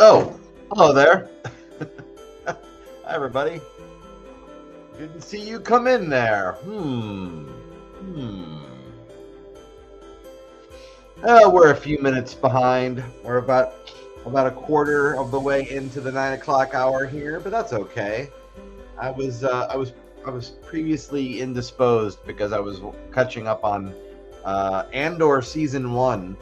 Oh, hello there. Hi, everybody. Didn't see you come in there. We're a few minutes behind. We're about a quarter of the way into the 9 o'clock hour here, but that's okay. I was previously indisposed because I was catching up on Andor season 1.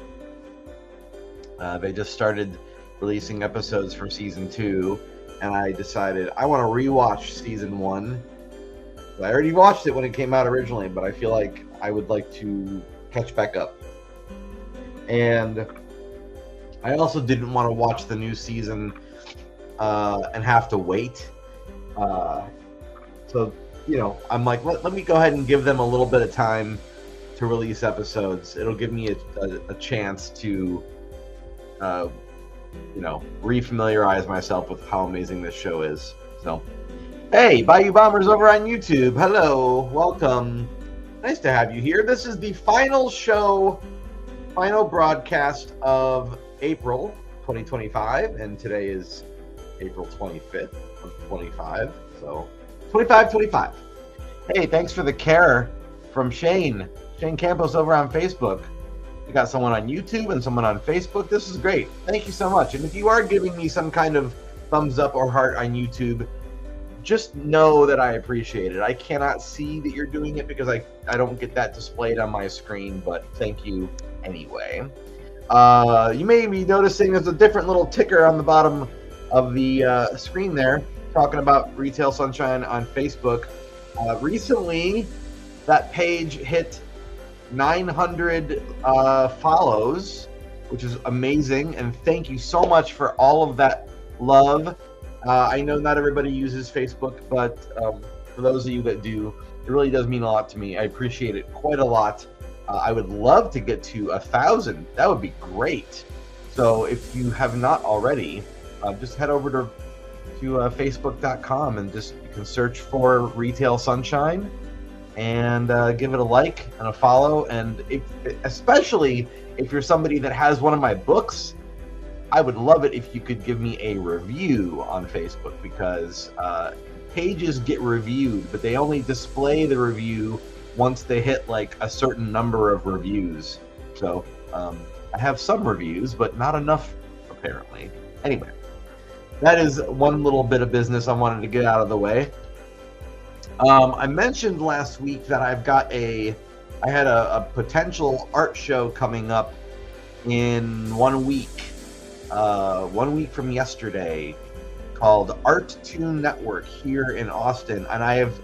They just started releasing episodes from season 2, and I decided I want to rewatch season 1. I already watched it when it came out originally, but I feel like I would like to catch back up. And I also didn't want to watch the new season and have to wait. So, I'm like, let me go ahead and give them a little bit of time to release episodes. It'll give me a chance to, refamiliarize myself with how amazing this show is. So, hey, Bayou Bombers over on YouTube. Hello, welcome. Nice to have you here. This is the final broadcast of April 2025, and today is April 25th of 25. So, 25. Hey, thanks for the care from Shane Campos over on Facebook. We got someone on YouTube and someone on Facebook. This is great. Thank you so much. And if you are giving me some kind of thumbs up or heart on YouTube, just know that I appreciate it. I cannot see that you're doing it because I don't get that displayed on my screen, but thank you anyway. You may be noticing there's a different little ticker on the bottom of the screen there talking about Retail Sunshine on Facebook. Recently, that page hit 900 follows, which is amazing, and thank you so much for all of that love. I know not everybody uses Facebook, but for those of you that do, it really does mean a lot to me. I appreciate it quite a lot. I would love to get to 1,000. That would be great. So if you have not already, just head over to facebook.com and you can search for Retail Sunshine and give it a like and a follow. And especially if you're somebody that has one of my books, I would love it if you could give me a review on Facebook, because pages get reviewed, but they only display the review once they hit like a certain number of reviews. So I have some reviews, but not enough apparently. Anyway, that is one little bit of business I wanted to get out of the way. I mentioned last week that I had a potential art show coming up in 1 week. 1 week from yesterday, called Art 2 Network here in Austin, and I have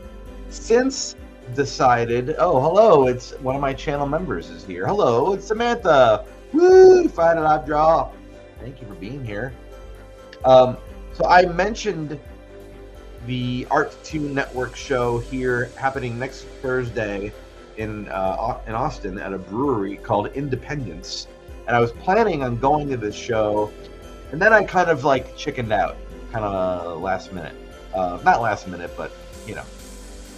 since decided, oh, hello, it's one of my channel members is here. Hello, it's Samantha. Woo, Friday LiveDraw. Thank you for being here. So I mentioned the Art 2 Network show here happening next Thursday in Austin at a brewery called Independence. And I was planning on going to this show, and then I kind of like chickened out, kind of last minute. Not last minute, but,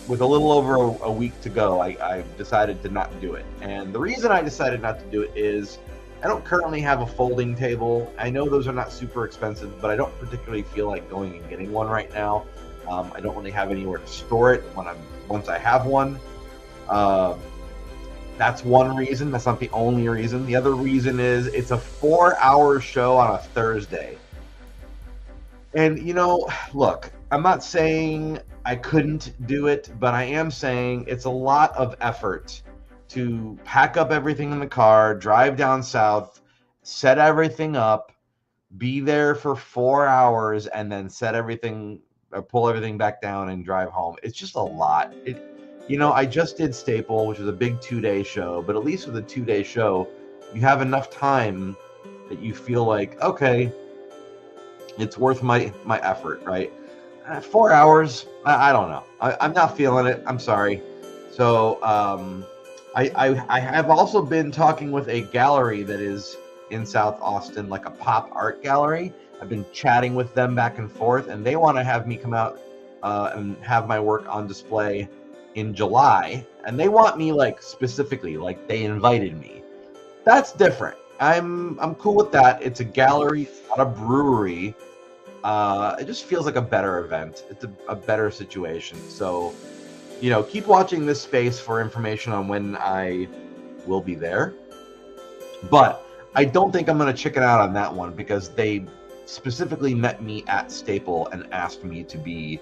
with a little over a week to go, I decided to not do it. And the reason I decided not to do it is I don't currently have a folding table. I know those are not super expensive, but I don't particularly feel like going and getting one right now. I don't really have anywhere to store it once I have one. That's one reason. That's not the only reason. The other reason is it's a 4-hour show on a Thursday. And, look, I'm not saying I couldn't do it, but I am saying it's a lot of effort to pack up everything in the car, drive down south, set everything up, be there for 4 hours, and then pull everything back down and drive home. It's just a lot. I just did Staple, which was a big 2-day show, but at least with a 2-day show, you have enough time that you feel like, okay, it's worth my effort, right? 4 hours, I don't know. I'm not feeling it. I'm sorry. So I have also been talking with a gallery that is in South Austin, like a pop art gallery. I've been chatting with them back and forth, and they want to have me come out and have my work on display in July, and they want me like specifically, like they invited me. That's different. I'm cool with that. It's a gallery, it's not a brewery. It just feels like a better event. It's a better situation. So, keep watching this space for information on when I will be there. But I don't think I'm going to chicken out on that one because they specifically met me at Staple and asked me to be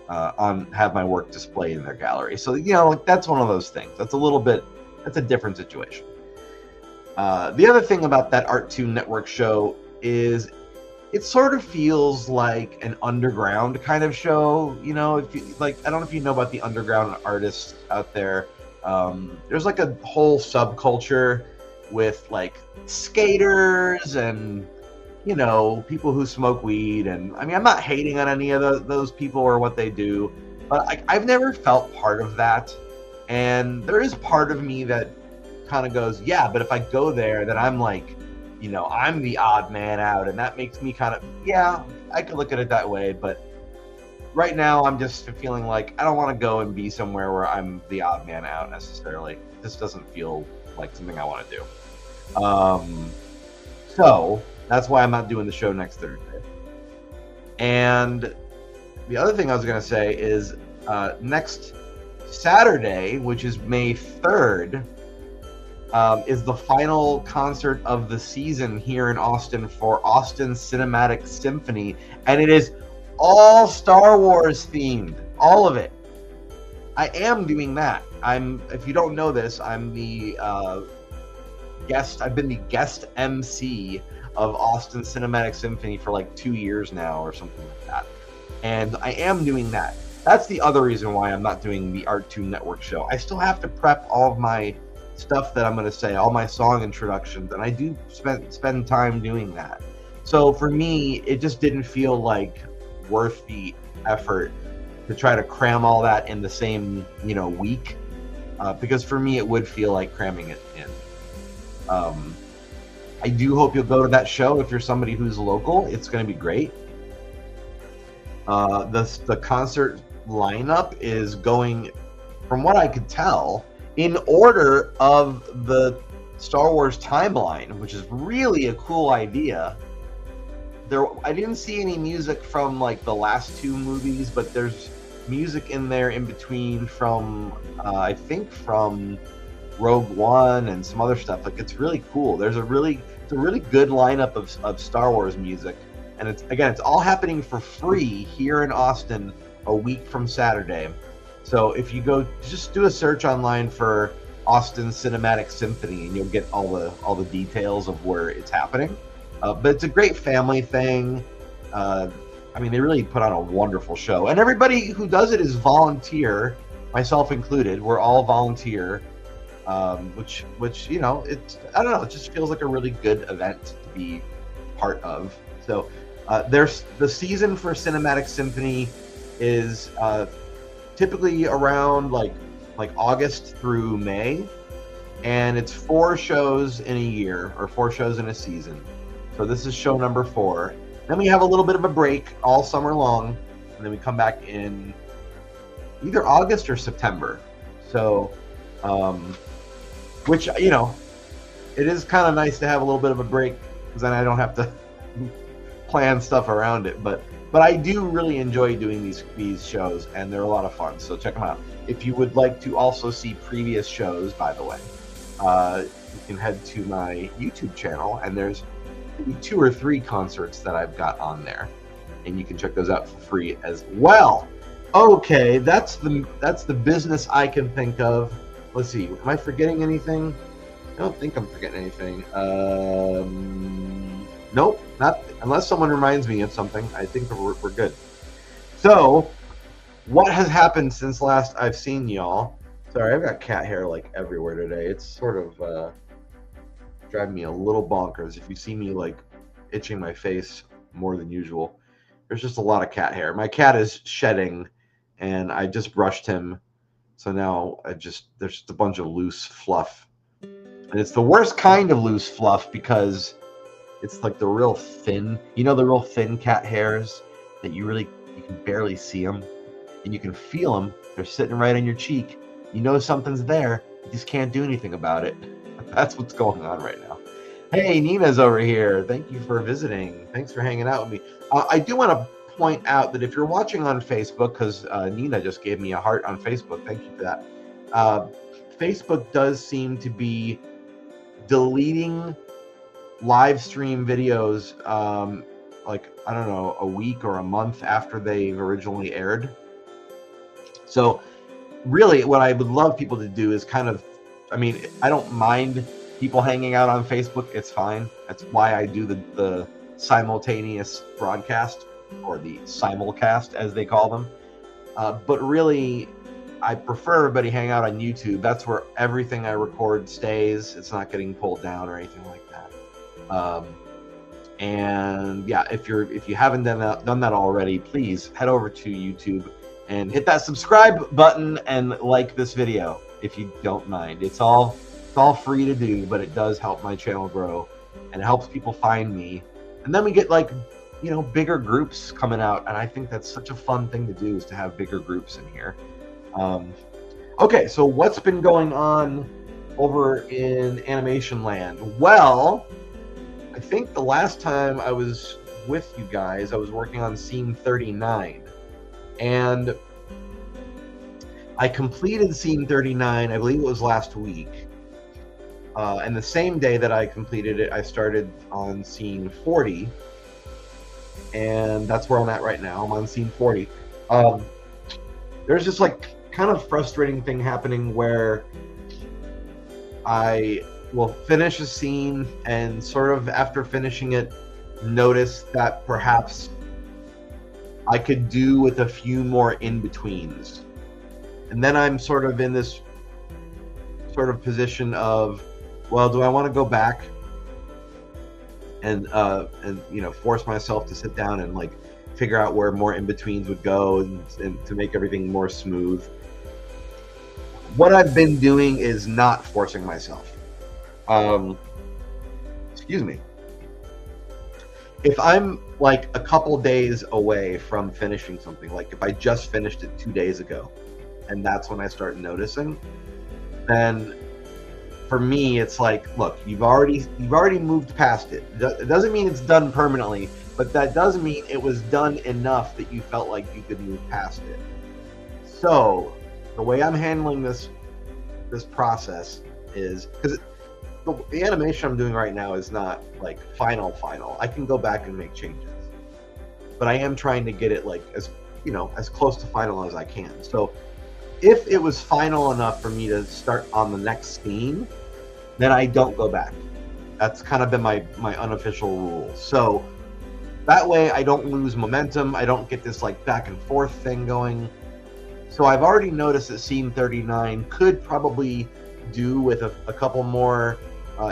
have my work displayed in their gallery. So, that's one of those things. That's a different situation. The other thing about that Art2 Network show is it sort of feels like an underground kind of show. If you I don't know if you know about the underground artists out there. There's like a whole subculture with like skaters and people who smoke weed, and I mean, I'm not hating on any of those people or what they do, but I've never felt part of that. And there is part of me that kind of goes, yeah, but if I go there, then I'm like, I'm the odd man out, and that makes me kind of, yeah, I could look at it that way. But right now, I'm just feeling like I don't want to go and be somewhere where I'm the odd man out necessarily. This doesn't feel like something I want to do. So that's why I'm not doing the show next Thursday. And the other thing I was going to say is next Saturday, which is May 3rd, is the final concert of the season here in Austin for Austin Cinematic Symphony. And it is all Star Wars themed, all of it. I am doing that. If you don't know this, I'm the I've been the guest MC of Austin Cinematic Symphony for like 2 years now or something like that. And I am doing that. That's the other reason why I'm not doing the Art2 Network show. I still have to prep all of my stuff that I'm going to say, all my song introductions, and I do spend time doing that. So for me, it just didn't feel like worth the effort to try to cram all that in the same, week, because for me, it would feel like cramming it in. I do hope you'll go to that show if you're somebody who's local. It's going to be great. The concert lineup is going, from what I could tell, in order of the Star Wars timeline, which is really a cool idea. I didn't see any music from like the last two movies, but there's music in there in between from I think from Rogue One and some other stuff. Like, it's really cool. It's a really good lineup of Star Wars music, and it's all happening for free here in Austin a week from Saturday. So if you go, just do a search online for Austin Cinematic Symphony, and you'll get all the details of where it's happening. But it's a great family thing. I mean, they really put on a wonderful show, and everybody who does it is volunteer, myself included. We're all volunteer, which it's, I don't know, it just feels like a really good event to be part of. So there's the season for Cinematic Symphony is typically around like August through May, and it's 4 shows in a year or 4 shows in a season. So this is show number 4. Then we have a little bit of a break all summer long, and then we come back in either August or September. So, which, it is kind of nice to have a little bit of a break, because then I don't have to plan stuff around it. But I do really enjoy doing these shows, and they're a lot of fun. So check them out. If you would like to also see previous shows, by the way, you can head to my YouTube channel, and there's maybe 2 or 3 concerts that I've got on there, and you can check those out for free as well. Okay, that's the business I can think of. Let's see, am I forgetting anything? I don't think I'm forgetting anything. Nope, not unless someone reminds me of something. I think we're good. So, what has happened since last I've seen y'all? Sorry, I've got cat hair like everywhere today. It's sort of driving me a little bonkers. If you see me like itching my face more than usual, there's just a lot of cat hair. My cat is shedding, and I just brushed him, so now there's just a bunch of loose fluff, and it's the worst kind of loose fluff because it's like the real thin, the real thin cat hairs that you can barely see them, and you can feel them. They're sitting right on your cheek. You know something's there. You just can't do anything about it. That's what's going on right now. Hey, Nina's over here. Thank you for visiting. Thanks for hanging out with me. I do want to point out that if you're watching on Facebook, because Nina just gave me a heart on Facebook. Thank you for that. Facebook does seem to be deleting live stream videos like, I don't know, a week or a month after they've originally aired. So really what I would love people to do is kind of, I mean, I don't mind people hanging out on Facebook. It's fine. That's why I do the simultaneous broadcast, or the simulcast as they call them. But really, I prefer everybody hang out on YouTube. That's where everything I record stays. It's not getting pulled down or anything like that. And yeah, if you haven't done that already, please head over to YouTube and hit that subscribe button and like this video if you don't mind. It's all free to do, but it does help my channel grow, and it helps people find me. And then we get, like, you know, bigger groups coming out, and I think that's such a fun thing to do, is to have bigger groups in here. Okay, so what's been going on over in animation land? Well, I think the last time I was with you guys, I was working on scene 39, and I completed scene 39, I believe it was last week. And the same day that I completed it, I started on scene 40, and that's where I'm at right now. I'm on scene 40. There's this, like, kind of frustrating thing happening where I will finish a scene and sort of after finishing it notice that perhaps I could do with a few more in-betweens. And then I'm sort of in this sort of position of, well, do I want to go back and you know, force myself to sit down and, like, figure out where more in-betweens would go and to make everything more smooth? What I've been doing is not forcing myself. Excuse me. If I'm, like, a couple days away from finishing something, like if I just finished it 2 days ago, and that's when I start noticing, then for me it's like, look, you've already moved past it. It doesn't mean it's done permanently, but that does mean it was done enough that you felt like you could move past it. So the way I'm handling this process is, because the animation I'm doing right now is not, like, final. I can go back and make changes, but I am trying to get it, like, as, you know, as close to final as I can. So if it was final enough for me to start on the next scene, then I don't go back. That's kind of been my unofficial rule. So that way I don't lose momentum. I don't get this, like, back and forth thing going. So I've already noticed that scene 39 could probably do with a couple more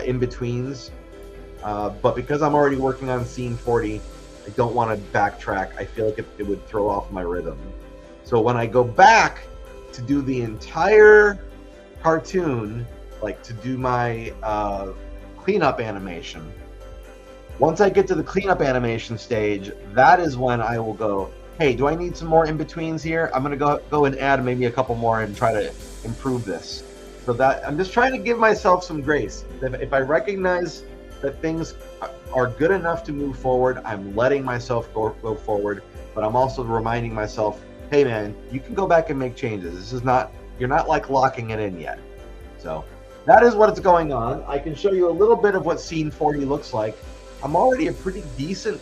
in-betweens. But because I'm already working on scene 40, I don't want to backtrack. I feel like it would throw off my rhythm. So when I go back to do the entire cartoon, like to do my cleanup animation, once I get to the cleanup animation stage, that is when I will go, hey, do I need some more in-betweens here? I'm going to go and add maybe a couple more and try to improve this. So that I'm just trying to give myself some grace. If I recognize that things are good enough to move forward, I'm letting myself go forward, but I'm also reminding myself, hey man, you can go back and make changes. This is not, you're not, like, locking it in yet. So that is what's going on. I can show you a little bit of what scene 40 looks like. I'm already a pretty decent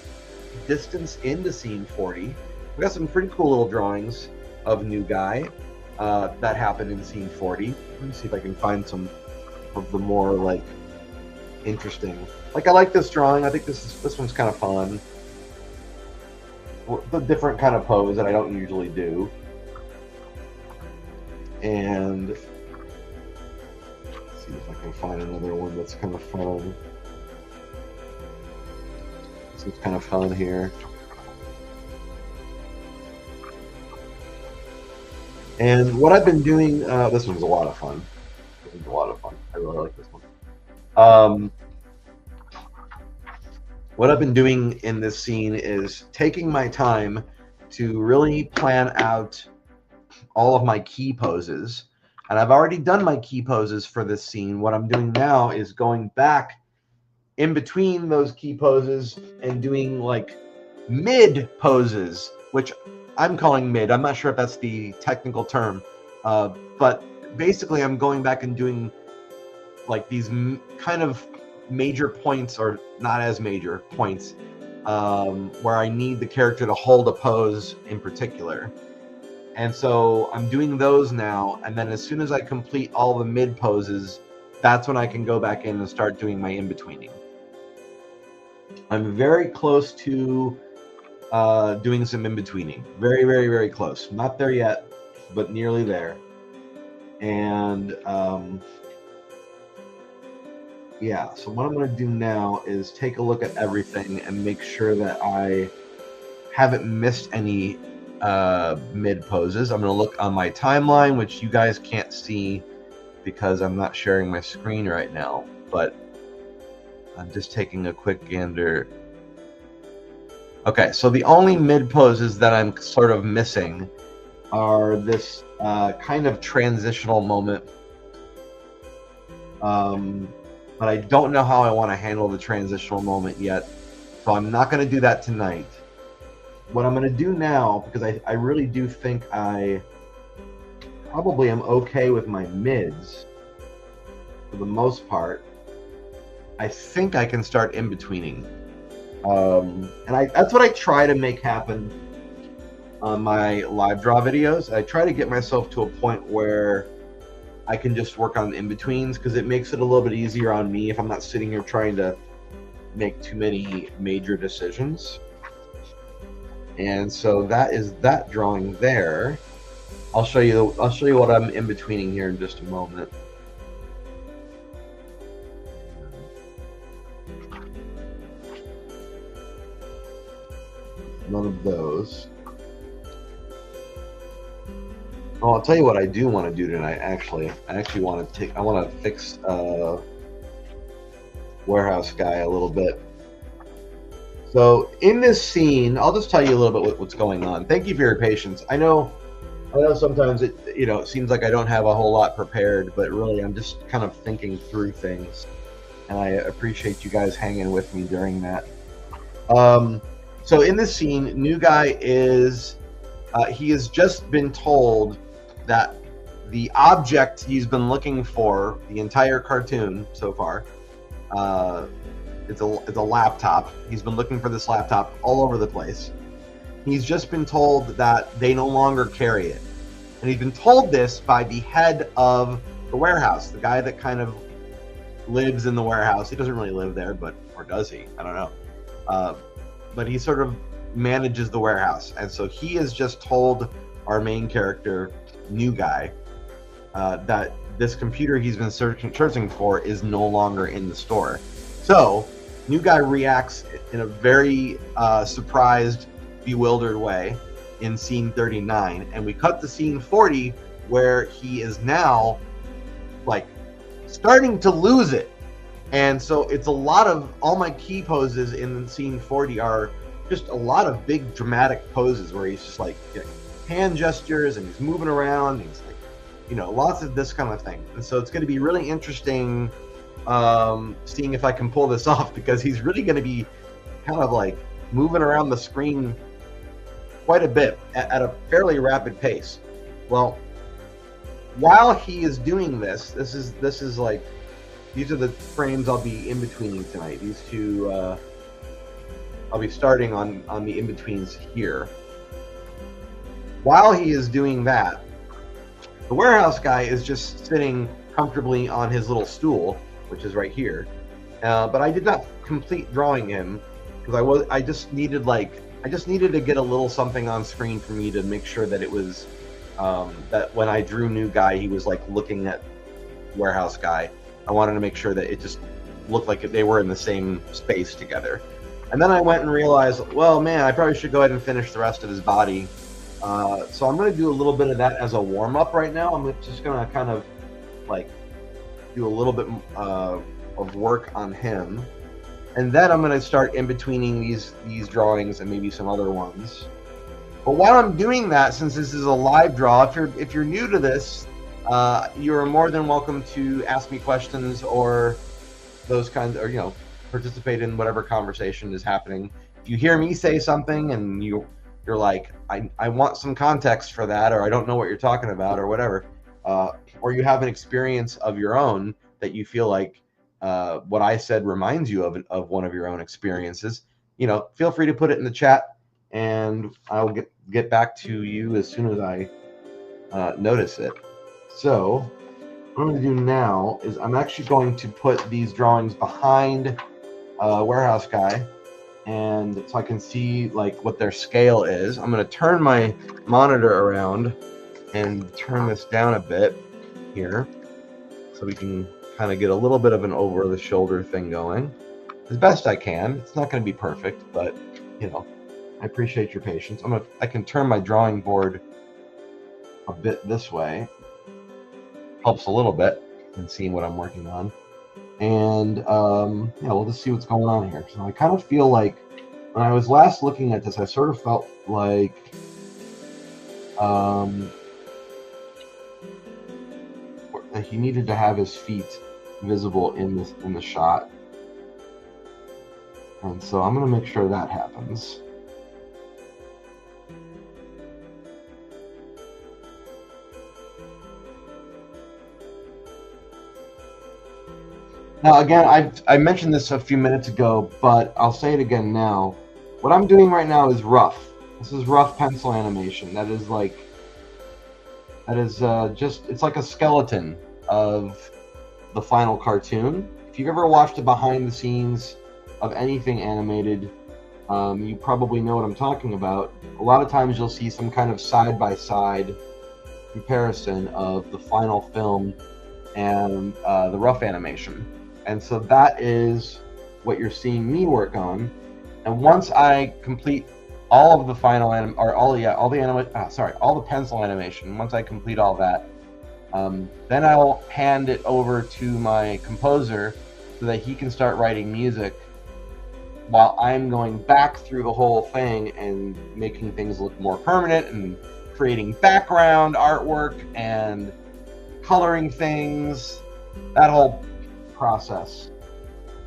distance into scene 40. We got some pretty cool little drawings of New Guy that happened in scene 40. Let me see if I can find some of the more, like, interesting. Like, I like this drawing. I think this one's kind of fun. The different kind of pose that I don't usually do. And let's see if I can find another one that's kind of fun. This is kind of fun here. And what I've been doing, this one's a lot of fun. This one's a lot of fun. I really like this one. What I've been doing in this scene is taking my time to really plan out all of my key poses. And I've already done my key poses for this scene. What I'm doing now is going back in between those key poses and doing like mid poses, which I'm calling mid. I'm not sure if that's the technical term, but basically I'm going back and doing like these kind of major points, or not as major points, where I need the character to hold a pose in particular. And so I'm doing those now, and then as soon as I complete all the mid poses, that's when I can go back in and start doing my in-betweening. I'm very close to doing some in-betweening. Very, very, very close. Not there yet, but nearly there. And yeah, so what I'm going to do now is take a look at everything and make sure that I haven't missed any mid poses. I'm going to look on my timeline, which you guys can't see because I'm not sharing my screen right now, but I'm just taking a quick gander. Okay, so the only mid poses that I'm sort of missing are this kind of transitional moment. But I don't know how I want to handle the transitional moment yet, so I'm not going to do that tonight. What I'm going to do now, because I really do think I probably am okay with my mids for the most part, I think I can start in-betweening. And that's what I try to make happen on my LiveDraw videos. I try to get myself to a point where I can just work on in-betweens, because it makes it a little bit easier on me if I'm not sitting here trying to make too many major decisions. And so that is that drawing there. I'll show you what I'm in-betweening here in just a moment. None of those. Oh, I'll tell you what I do want to do tonight. I actually want to fix warehouse guy a little bit. So in this scene, I'll just tell you a little bit what's going on. Thank you for your patience. I know sometimes it seems like I don't have a whole lot prepared, but really I'm just kind of thinking through things, and I appreciate you guys hanging with me during that. So in this scene, new guy is he has just been told that the object he's been looking for the entire cartoon so far, it's a laptop. He's been looking for this laptop all over the place. He's just been told that they no longer carry it. And he's been told this by the head of the warehouse, the guy that kind of lives in the warehouse. He doesn't really live there, or does he? I don't know. But he sort of manages the warehouse. And so he has just told our main character, new guy, that this computer he's been searching for is no longer in the store. So new guy reacts in a very surprised, bewildered way in scene 39, and we cut to scene 40 where he is now like starting to lose it. And so it's a lot of, all my key poses in scene 40 are just a lot of big dramatic poses where he's just like hand gestures and he's moving around, and he's like, lots of this kind of thing. And so it's going to be really interesting seeing if I can pull this off, because he's really going to be kind of like moving around the screen quite a bit at a fairly rapid pace. Well, while he is doing this is like, these are the frames I'll be in-betweening tonight. These two, I'll be starting on the in-betweens here. While he is doing that, the warehouse guy is just sitting comfortably on his little stool, which is right here. But I did not complete drawing him, because I just needed to get a little something on screen for me to make sure that it was that when I drew new guy, he was like looking at warehouse guy. I wanted to make sure that it just looked like they were in the same space together. And then I went and realized, well, man, I probably should go ahead and finish the rest of his body. So I'm going to do a little bit of that as a warm-up right now. I'm just going to kind of like do a little bit of work on him. And then I'm going to start in-betweening these drawings and maybe some other ones. But while I'm doing that, since this is a live draw, if you're new to this, you are more than welcome to ask me questions or those kinds, or participate in whatever conversation is happening. If you hear me say something and you're like, I want some context for that, or I don't know what you're talking about, or whatever, or you have an experience of your own that you feel like what I said reminds you of one of your own experiences, feel free to put it in the chat, and I'll get back to you as soon as I notice it. So what I'm going to do now is I'm actually going to put these drawings behind Warehouse Guy, and so I can see like what their scale is. I'm going to turn my monitor around and turn this down a bit here so we can kind of get a little bit of an over the shoulder thing going as best I can. It's not going to be perfect, but I appreciate your patience. I can turn my drawing board a bit this way. Helps a little bit in seeing what I'm working on. And we'll just see what's going on here. So I kind of feel like when I was last looking at this, I sort of felt like that he needed to have his feet visible in the shot. And so I'm going to make sure that happens. Now, again, I mentioned this a few minutes ago, but I'll say it again now. What I'm doing right now is rough. This is rough pencil animation. That is just, it's like a skeleton of the final cartoon. If you've ever watched a behind the scenes of anything animated, you probably know what I'm talking about. A lot of times you'll see some kind of side-by-side comparison of the final film and the rough animation. And so that is what you're seeing me work on. And once I complete all of the final all the pencil animation, once I complete all that, then I'll hand it over to my composer so that he can start writing music while I'm going back through the whole thing and making things look more permanent and creating background artwork and coloring things, that whole process.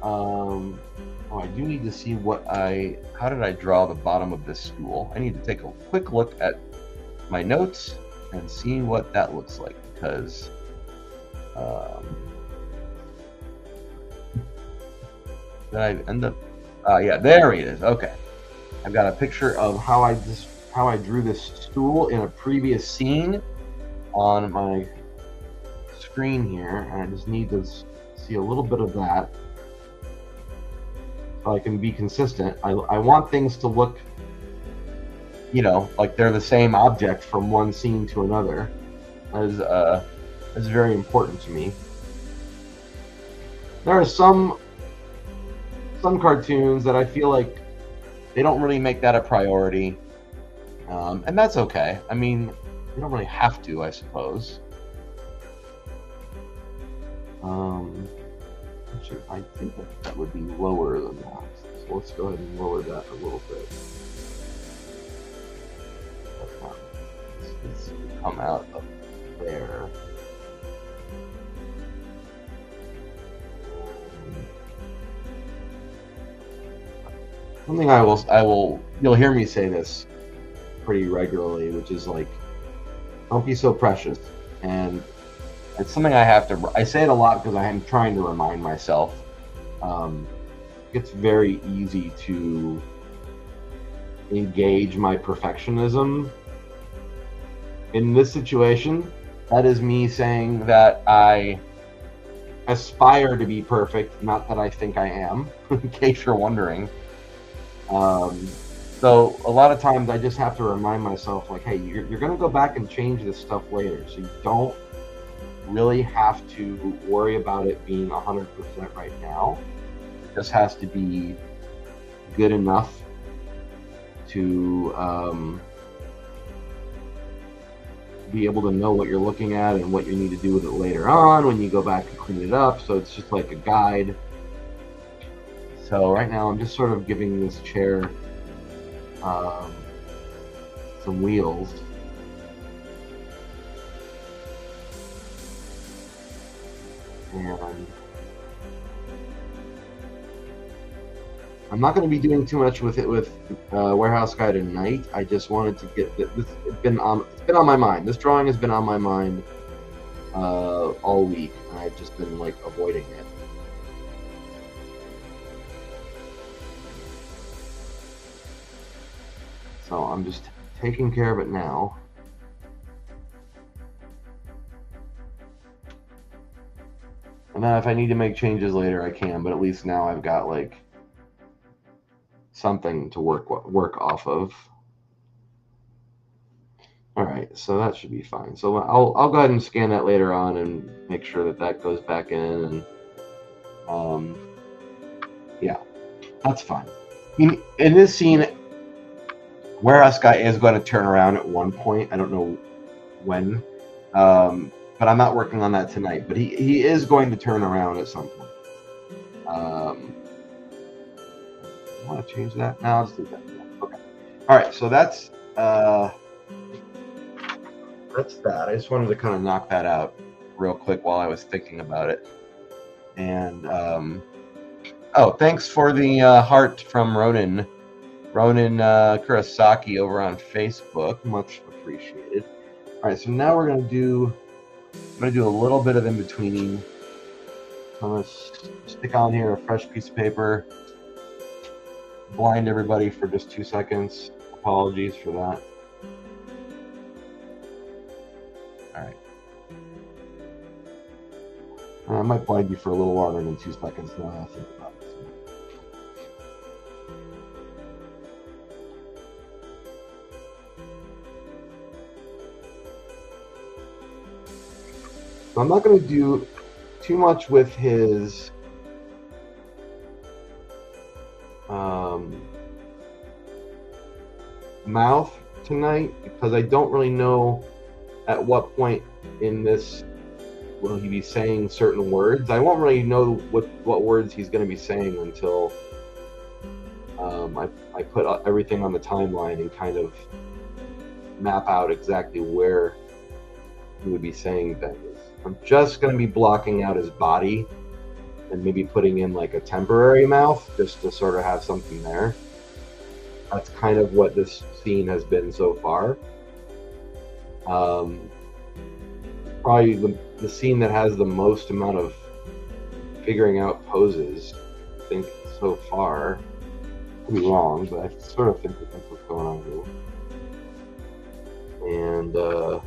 I do need to see how did I draw the bottom of this stool. I need to take a quick look at my notes and see what that looks like, because then I end up yeah, there it is. Okay, I've got a picture of how I drew this stool in a previous scene on my screen here, and I just need to see a little bit of that so I can be consistent. I want things to look, like they're the same object from one scene to another. That is very important to me. There are some cartoons that I feel like they don't really make that a priority, and that's okay. I mean, you don't really have to, I suppose. Actually, I think that would be lower than that. So let's go ahead and lower that a little bit. Let's come out of there. Something I will, you'll hear me say this pretty regularly, which is like, don't be so precious. And it's something I say it a lot because I am trying to remind myself. It's very easy to engage my perfectionism. In this situation, that is me saying that I aspire to be perfect, not that I think I am, in case you're wondering. So a lot of times I just have to remind myself, like, hey, you're going to go back and change this stuff later, so you don't really have to worry about it being 100% right now. It just has to be good enough to be able to know what you're looking at and what you need to do with it later on when you go back and clean it up. So it's just like a guide. So right now I'm just sort of giving this chair some wheels. And I'm not going to be doing too much with it with Warehouse Guy tonight. I just wanted to get this. It's been on my mind. This drawing has been on my mind all week, and I've just been like avoiding it. So I'm just taking care of it now. And then if I need to make changes later, I can. But at least now I've got like something to work off of. All right, so that should be fine. So I'll go ahead and scan that later on and make sure that that goes back in. And yeah, that's fine. In this scene, Warehouse Guy is going to turn around at one point. I don't know when, but I'm not working on that tonight. But he is going to turn around at some point. I want to change that. No, I'll just leave that. Okay. All right. So that's that. I just wanted to kind of knock that out real quick while I was thinking about it. And oh, thanks for the heart from Ronan Kurosaki over on Facebook. Much appreciated. All right. So now we're going to do. I'm going to do a little bit of in-betweening. I'm going to stick on here a fresh piece of paper. Blind everybody for just 2 seconds. Apologies for that. All right. I might blind you for a little longer than 2 seconds now. I think about this. So I'm not going to do too much with his mouth tonight because I don't really know at what point in this will he be saying certain words. I won't really know what words he's going to be saying until I put everything on the timeline and kind of map out exactly where he would be saying things. I'm just going to be blocking out his body and maybe putting in like a temporary mouth just to sort of have something there. That's kind of what this scene has been so far. Probably the scene that has the most amount of figuring out poses, I think, so far. Could be wrong, but I sort of think that's what's going on here. And so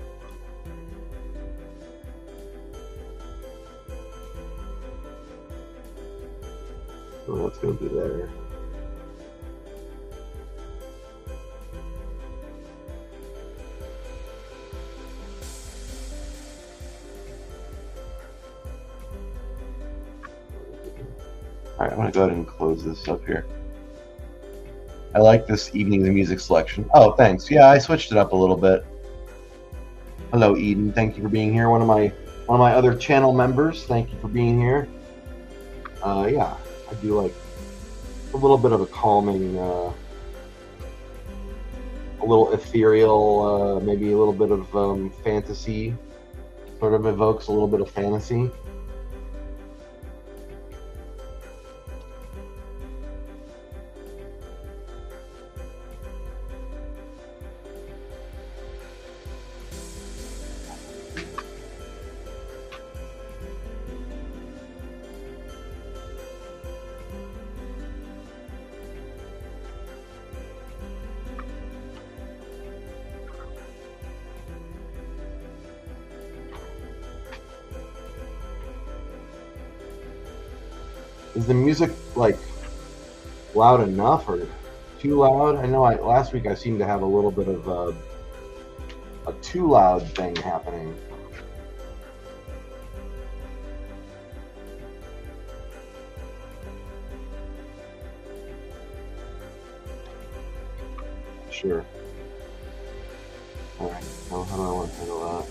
that's going to be there. All right, I'm going to go ahead and close this up here. I like this evening's music selection. Oh, thanks. Yeah, I switched it up a little bit. Hello, Eden. Thank you for being here. One of my other channel members. Thank you for being here. Yeah, I do like a little bit of a calming, a little ethereal, maybe a little bit of fantasy. Sort of evokes a little bit of fantasy. Is the music like loud enough or too loud? I know last week I seemed to have a little bit of a too loud thing happening. Sure. All right. Now, how do I want to handle that?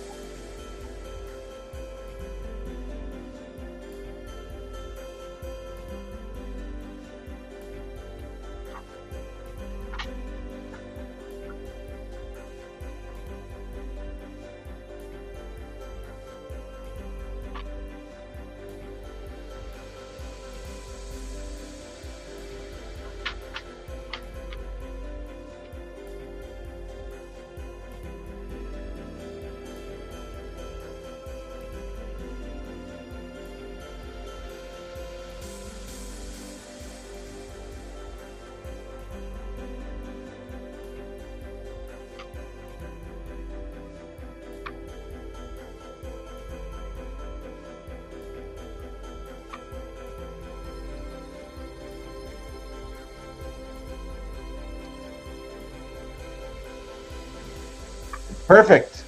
Perfect.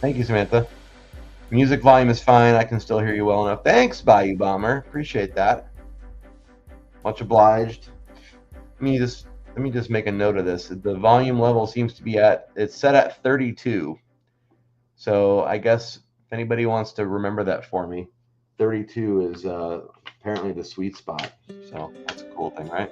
Thank you, Samantha. Music volume is fine. I can still hear you well enough. Thanks, Bayou Bomber. Appreciate that. Much obliged. Let me just make a note of this. The volume level seems to be it's set at 32. So I guess if anybody wants to remember that for me, 32 is apparently the sweet spot. So that's a cool thing, right?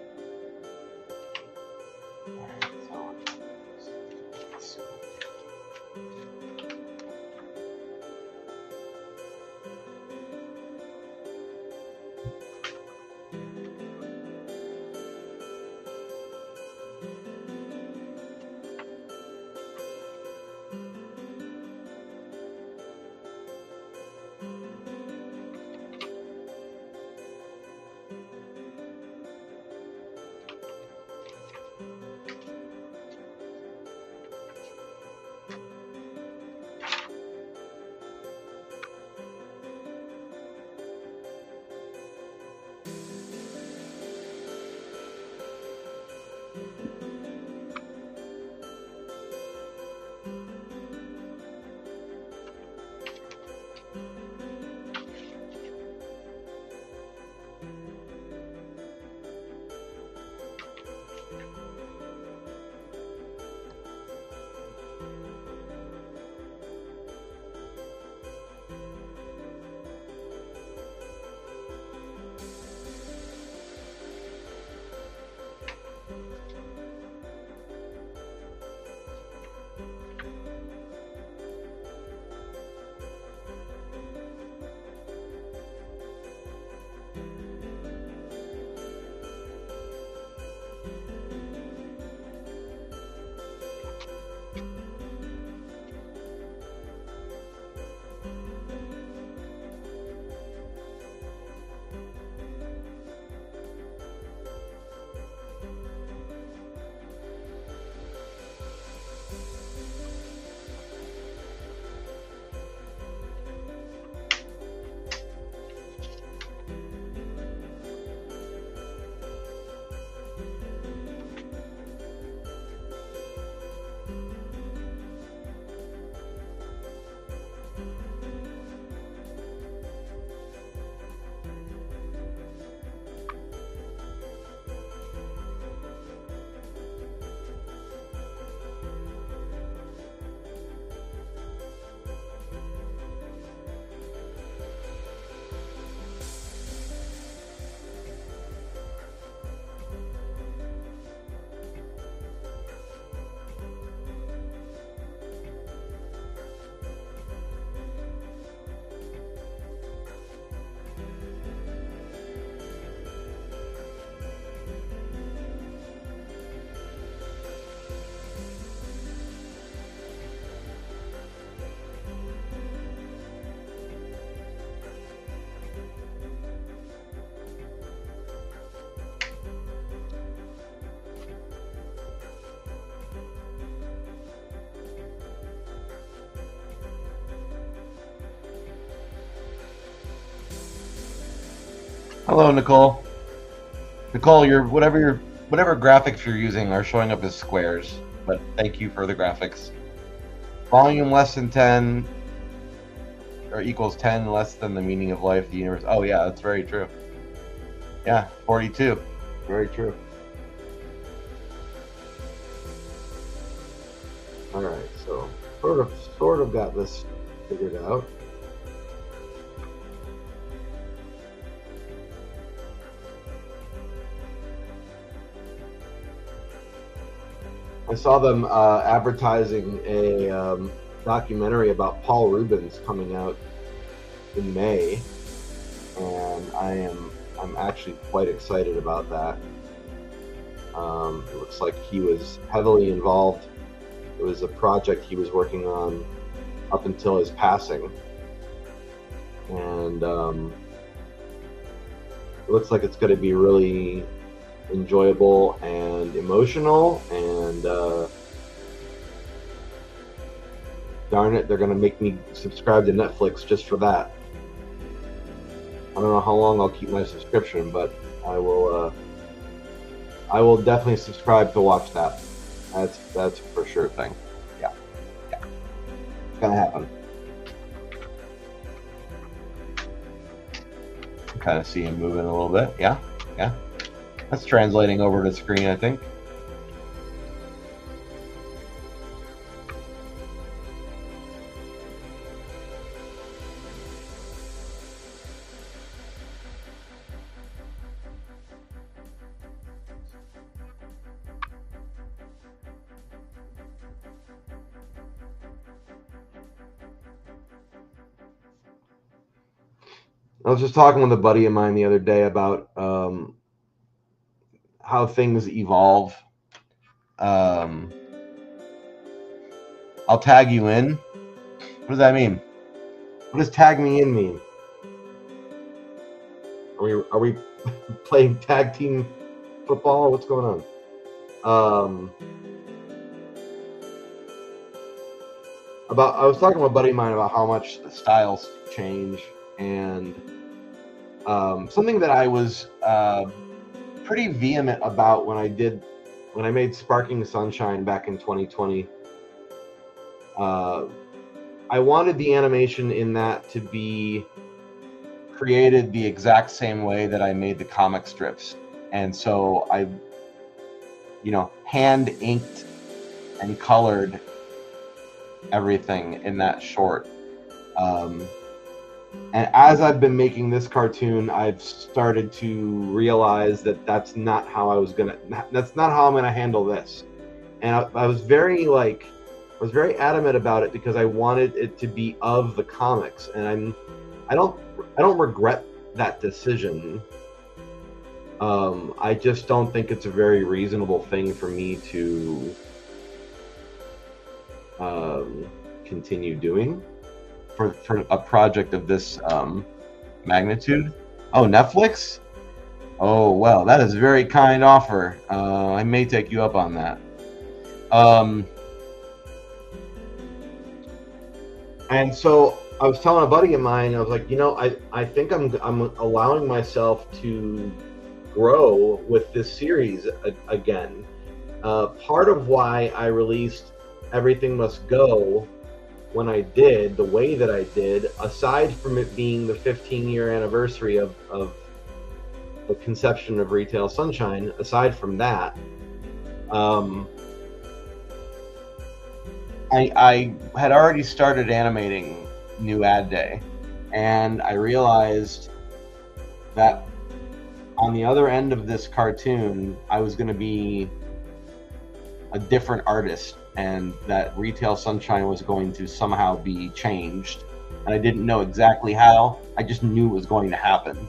Hello, Nicole. Nicole, whatever graphics you're using are showing up as squares, but thank you for the graphics. Volume less than 10 or equals 10 less than the meaning of life, the universe. Oh yeah, that's very true. Yeah, 42. Very true. All right, so sort of got this figured out. I saw them advertising a documentary about Paul Rubens coming out in May, and I'm actually quite excited about that. It looks like he was heavily involved. It was a project he was working on up until his passing, and it looks like it's going to be really enjoyable and emotional, and darn it, they're going to make me subscribe to Netflix just for that. I don't know how long I'll keep my subscription, but I will definitely subscribe to watch that. That's for sure thing. Yeah. gonna happen. Kind of see him moving a little bit. Yeah, yeah. That's translating over to screen, I think. I was just talking with a buddy of mine the other day about how things evolve. I'll tag you in. What does that mean? What does tag me in mean? Are we playing tag team football? What's going on? I was talking with a buddy of mine about how much the styles change, and something that I was pretty vehement about when I made Sparking Sunshine back in 2020. I wanted the animation in that to be created the exact same way that I made the comic strips, and so I, hand inked and colored everything in that short. And as I've been making this cartoon, I've started to realize that that's not how I'm gonna handle this. And I was very adamant about it because I wanted it to be of the comics, and I don't regret that decision. I just don't think it's a very reasonable thing for me to continue doing for a project of this magnitude. Oh, Netflix? Oh, well, that is a very kind offer. I may take you up on that. And so I was telling a buddy of mine, I was like, I think I'm allowing myself to grow with this series again. Part of why I released Everything Must Go when I did, the way that I did, aside from it being the 15-year anniversary of the conception of Retail Sunshine, aside from that, I had already started animating New Ad Day, and I realized that on the other end of this cartoon, I was going to be a different artist, and that Retail Sunshine was going to somehow be changed. And I didn't know exactly how, I just knew it was going to happen.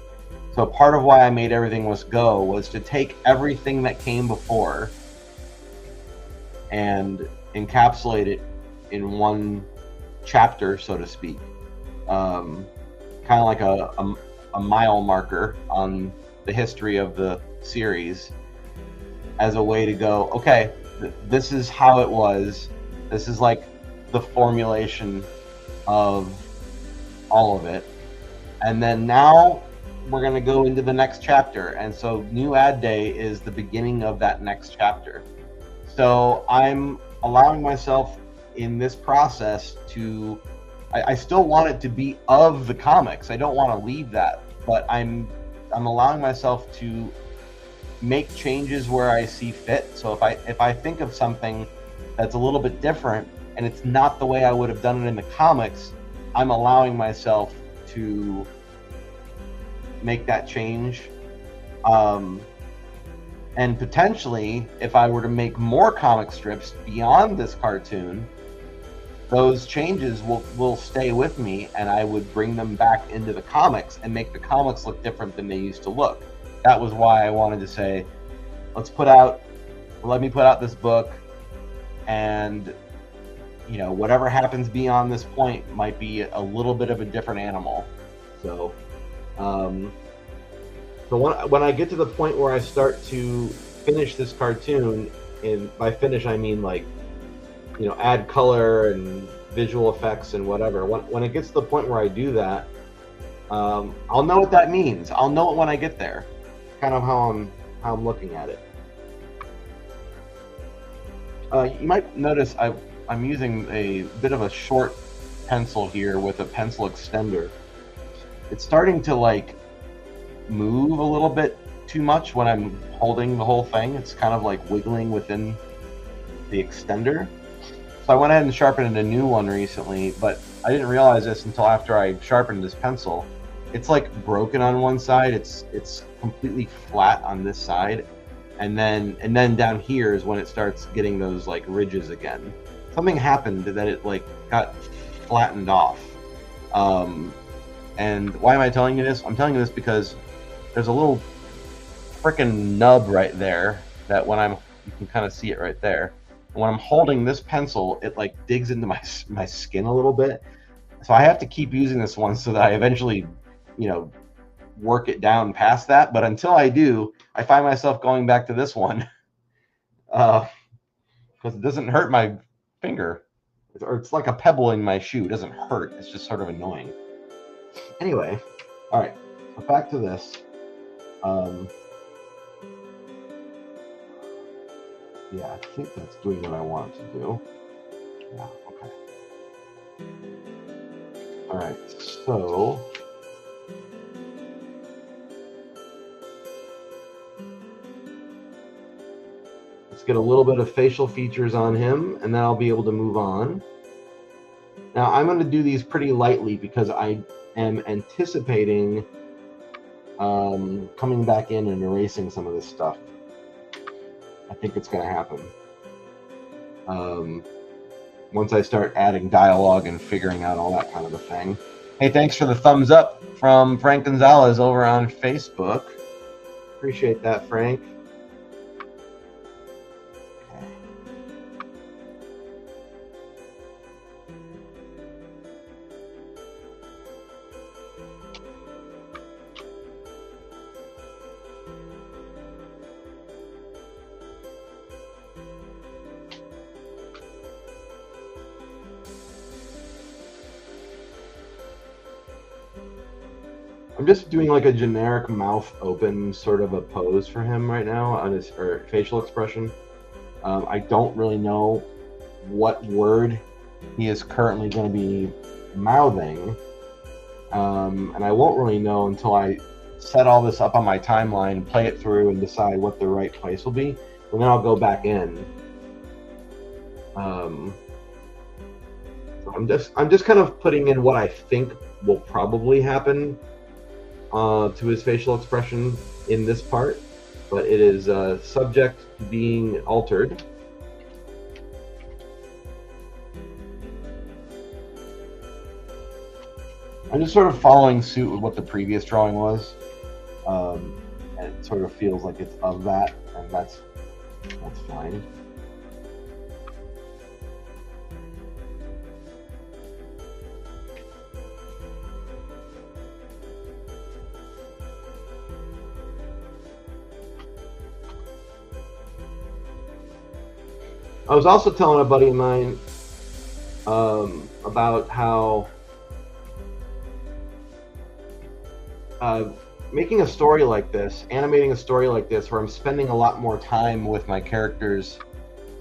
So part of why I made Everything Must Go was to take everything that came before and encapsulate it in one chapter, so to speak. Kind of like a mile marker on the history of the series, as a way to go, okay, this is how it was. This is like the formulation of all of it. And then now we're going to go into the next chapter. And so New Ad Day is the beginning of that next chapter. So I'm allowing myself in this process to, I still want it to be of the comics. I don't want to leave that, but I'm allowing myself to make changes where I see fit. So if I think of something that's a little bit different and it's not the way I would have done it in the comics, I'm allowing myself to make that change. And potentially, if I were to make more comic strips beyond this cartoon, those changes will stay with me, and I would bring them back into the comics and make the comics look different than they used to look. That was why I wanted to say, let me put out this book, and whatever happens beyond this point might be a little bit of a different animal. So when I get to the point where I start to finish this cartoon, and by finish I mean add color and visual effects and whatever, when it gets to the point where I do that, I'll know what that means. I'll know it when I get there. Kind of how I'm looking at it. You might notice I'm using a bit of a short pencil here with a pencil extender, it's starting to like move a little bit too much when I'm holding the whole thing. It's kind of like wiggling within the extender. So I went ahead and sharpened a new one recently, but I didn't realize this until after I sharpened this pencil. It's like broken on one side. It's completely flat on this side, and then down here is when it starts getting those like ridges again. Something happened that it like got flattened off. And why am I telling you this? I'm telling you this because there's a little freaking nub right there that you can kind of see it right there. And when I'm holding this pencil, it like digs into my skin a little bit. So I have to keep using this one so that I eventually, work it down past that. But until I do, I find myself going back to this one because it doesn't hurt my finger. It's like a pebble in my shoe. It doesn't hurt. It's just sort of annoying. Anyway, all right. So back to this. Yeah, I think that's doing what I want it to do. Yeah, okay. All right, so let's get a little bit of facial features on him, and then I'll be able to move on. Now, I'm going to do these pretty lightly because I am anticipating coming back in and erasing some of this stuff. I think it's going to happen. Once I start adding dialogue and figuring out all that kind of a thing. Hey, thanks for the thumbs up from Frank Gonzalez over on Facebook. Appreciate that, Frank. I'm just doing like a generic mouth open sort of a pose for him right now on his facial expression. I don't really know what word he is currently going to be mouthing, and I won't really know until I set all this up on my timeline, play it through, and decide what the right place will be. And then I'll go back in. So I'm just kind of putting in what I think will probably happen to his facial expression in this part, but it is subject to being altered. I'm just sort of following suit with what the previous drawing was, and it sort of feels like it's of that, and that's fine. I was also telling a buddy of mine about how making a story like this, animating a story like this, where I'm spending a lot more time with my characters,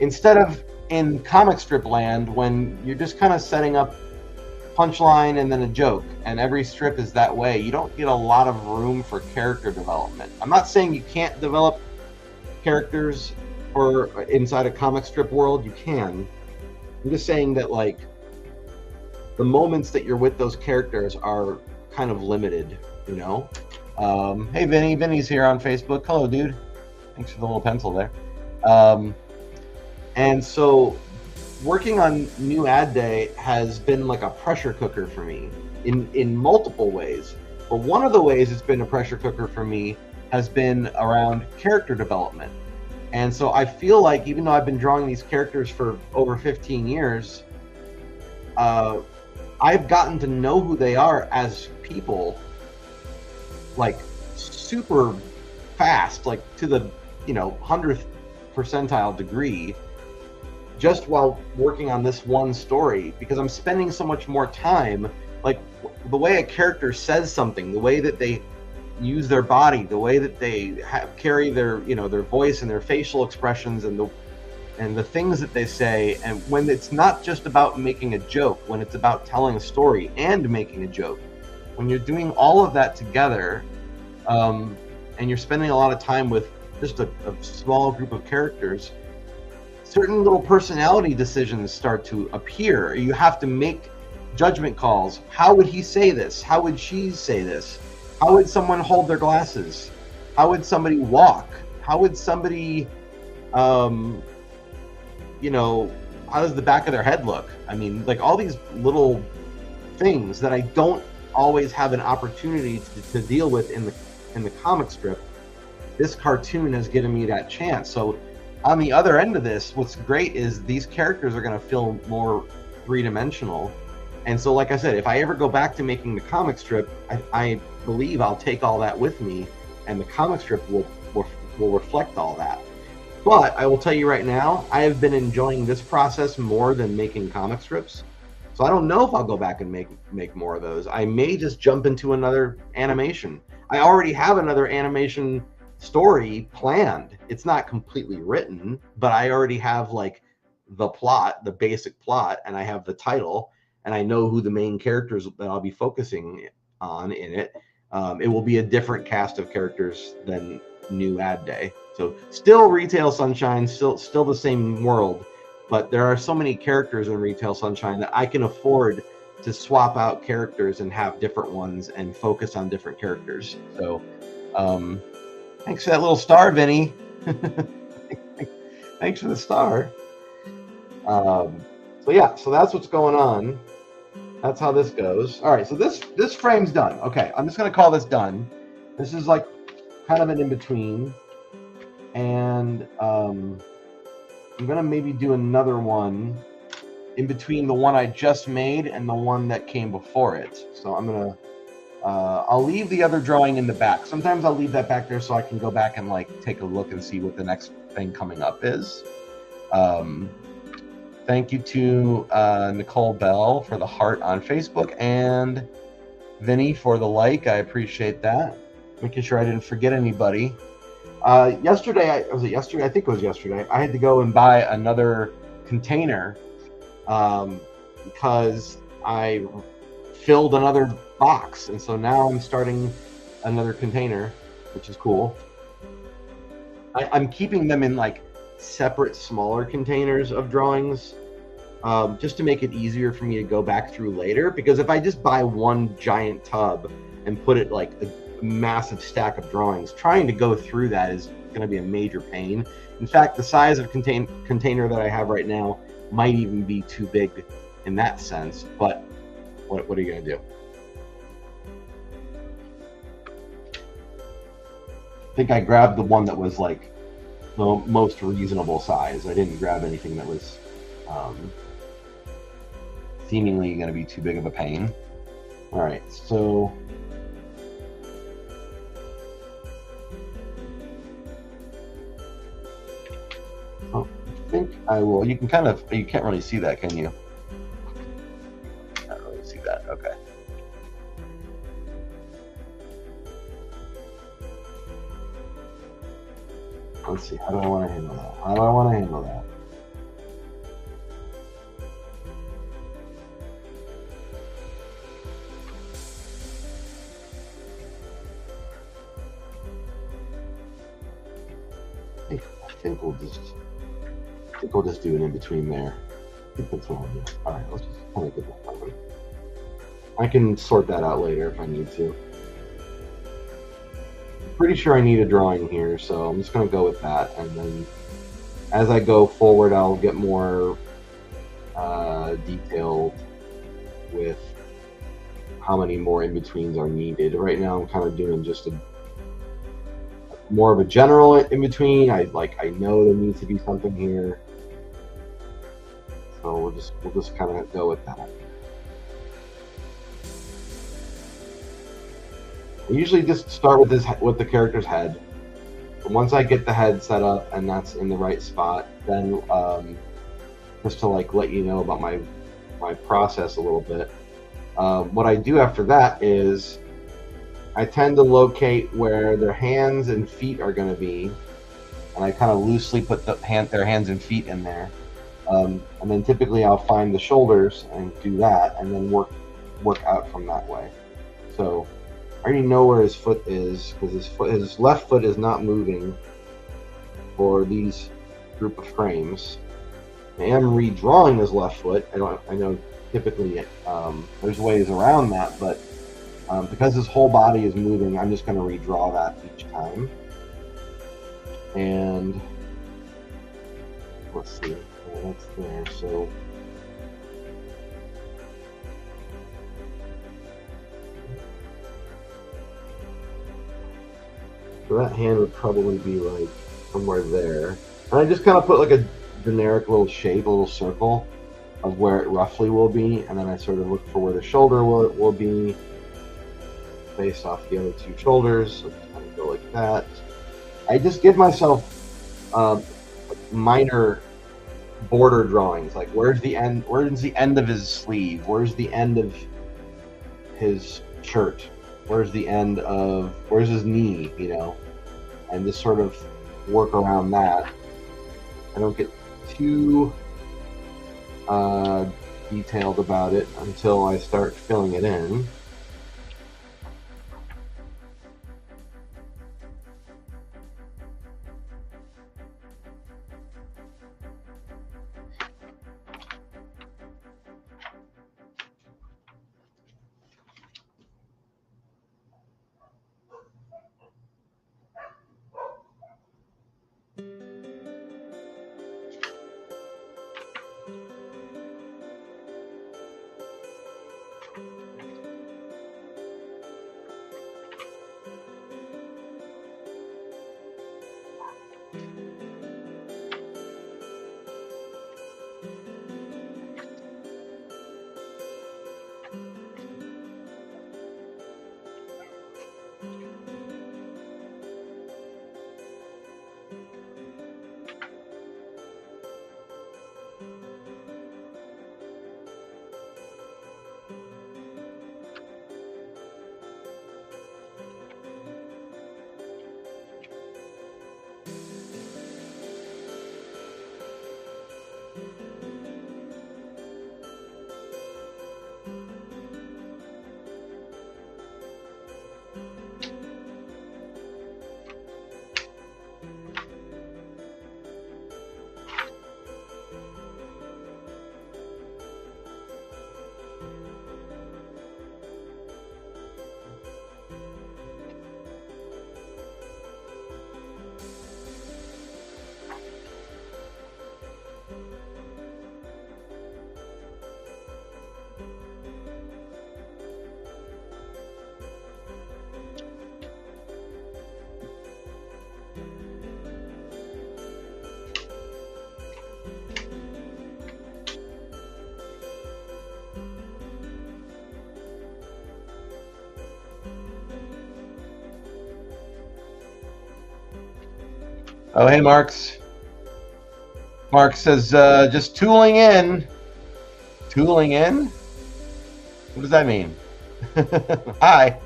instead of in comic strip land when you're just kind of setting up punchline and then a joke, and every strip is that way. You don't get a lot of room for character development. I'm not saying you can't develop characters or inside a comic strip world. You can. I'm just saying that like the moments that you're with those characters are kind of limited, Hey Vinny's here on Facebook. Hello, dude. Thanks for the little pencil there. And so working on New Ad Day has been like a pressure cooker for me in multiple ways. But one of the ways it's been a pressure cooker for me has been around character development. And so I feel like even though I've been drawing these characters for over 15 years, I've gotten to know who they are as people, like super fast, like to the 100th percentile degree, just while working on this one story, because I'm spending so much more time, like the way a character says something, the way that they use their body, the way that they carry their their voice and their facial expressions, and and the things that they say, and when it's not just about making a joke, when it's about telling a story and making a joke, when you're doing all of that together, and you're spending a lot of time with just a small group of characters, certain little personality decisions start to appear. You have to make judgment calls. How would he say this? How would she say this? How would someone hold their glasses? How would somebody walk? How would somebody, you know, how does the back of their head look? I mean, like all these little things that I don't always have an opportunity to deal with in the comic strip. This cartoon has given me that chance. So on the other end of this, what's great is these characters are going to feel more three-dimensional. And so, like I said, if I ever go back to making the comic strip, I believe I'll take all that with me, and the comic strip will reflect all that. But I will tell you right now, I have been enjoying this process more than making comic strips. So I don't know if I'll go back and make more of those. I may just jump into another animation. I already have another animation story planned. It's not completely written, but I already have like the plot, the basic plot, and I have the title, and I know who the main characters that I'll be focusing on in it. It will be a different cast of characters than New Ad Day. So still Retail Sunshine, still the same world, but there are so many characters in Retail Sunshine that I can afford to swap out characters and have different ones and focus on different characters. So thanks for that little star, Vinny. Thanks for the star. So yeah, so that's what's going on. That's how this goes. All right, so this frame's done. Okay, I'm just gonna call this done. This is like kind of an in-between. And I'm gonna maybe do another one in between the one I just made and the one that came before it. So I'm gonna, I'll leave the other drawing in the back. Sometimes I'll leave that back there so I can go back and like take a look and see what the next thing coming up is. Thank you to Nicole Bell for the heart on Facebook, and Vinny for the like. I appreciate that. Making sure I didn't forget anybody. Yesterday, was it yesterday? I think it was yesterday. I had to go and buy another container because I filled another box, and so now I'm starting another container, which is cool. I'm keeping them in like separate, smaller containers of drawings, just to make it easier for me to go back through later. Because if I just buy one giant tub and put it like a massive stack of drawings, trying to go through that is going to be a major pain. In fact, the size of container that I have right now might even be too big in that sense. But what are you going to do? I think I grabbed the one that was like the most reasonable size. I didn't grab anything that was seemingly going to be too big of a pain. All right, so I think I will. You can't really see that, can you? Can't really see that. Okay. Let's see. How do I want to handle that? How do I want to handle that? I think we'll just do an in between there. I think that's what I'll do. All right, let's just kind of get that covered. I can sort that out later if I need to. Pretty sure I need a drawing here, so I'm just going to go with that, and then as I go forward I'll get more detailed with how many more in-betweens are needed. Right now I'm kind of doing just more of a general in-between. I know there needs to be something here, so we'll just kind of go with that. I usually just start with the character's head. But once I get the head set up and that's in the right spot, then just to like let you know about my process a little bit. What I do after that is I tend to locate where their hands and feet are going to be, and I kind of loosely put their hands and feet in there. And then typically I'll find the shoulders and do that, and then work out from that way. So I already know where his foot is, because his left foot is not moving for these group of frames. I am redrawing his left foot. I know typically there's ways around that, but because his whole body is moving, I'm just going to redraw that each time. And let's see, that's there. So that hand would probably be like somewhere there. And I just kind of put like a generic little shape, a little circle of where it roughly will be, and then I sort of look for where the shoulder will be based off the other two shoulders. So just kind of go like that. I just give myself minor border drawings, like where's the end of his sleeve, where's the end of his shirt, where's his knee, you know, and just sort of work around that. I don't get too detailed about it until I start filling it in. Oh, hey, Marks. Mark says, just tooling in. Tooling in? What does that mean? Hi.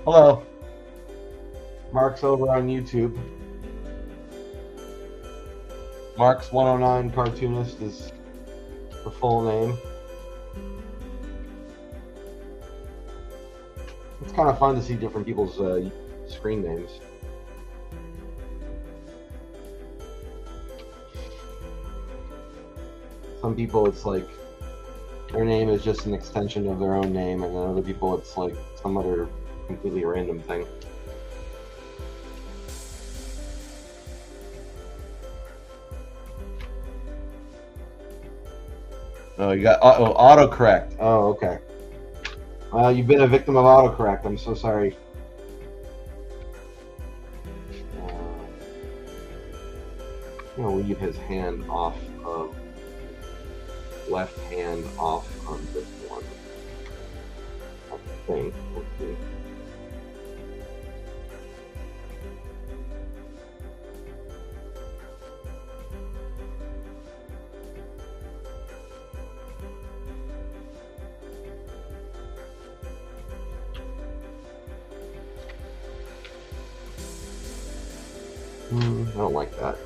Hello. Mark's over on YouTube. Mark's 109 Cartoonist is the full name. It's kind of fun to see different people's screen names. Some people, it's like their name is just an extension of their own name, and then other people, it's like some other completely random thing. Oh, you got autocorrect. Oh, okay. You've been a victim of autocorrect. I'm so sorry. I'm gonna leave his hand off of left hand off on this one. I think. Let's see. I don't like that.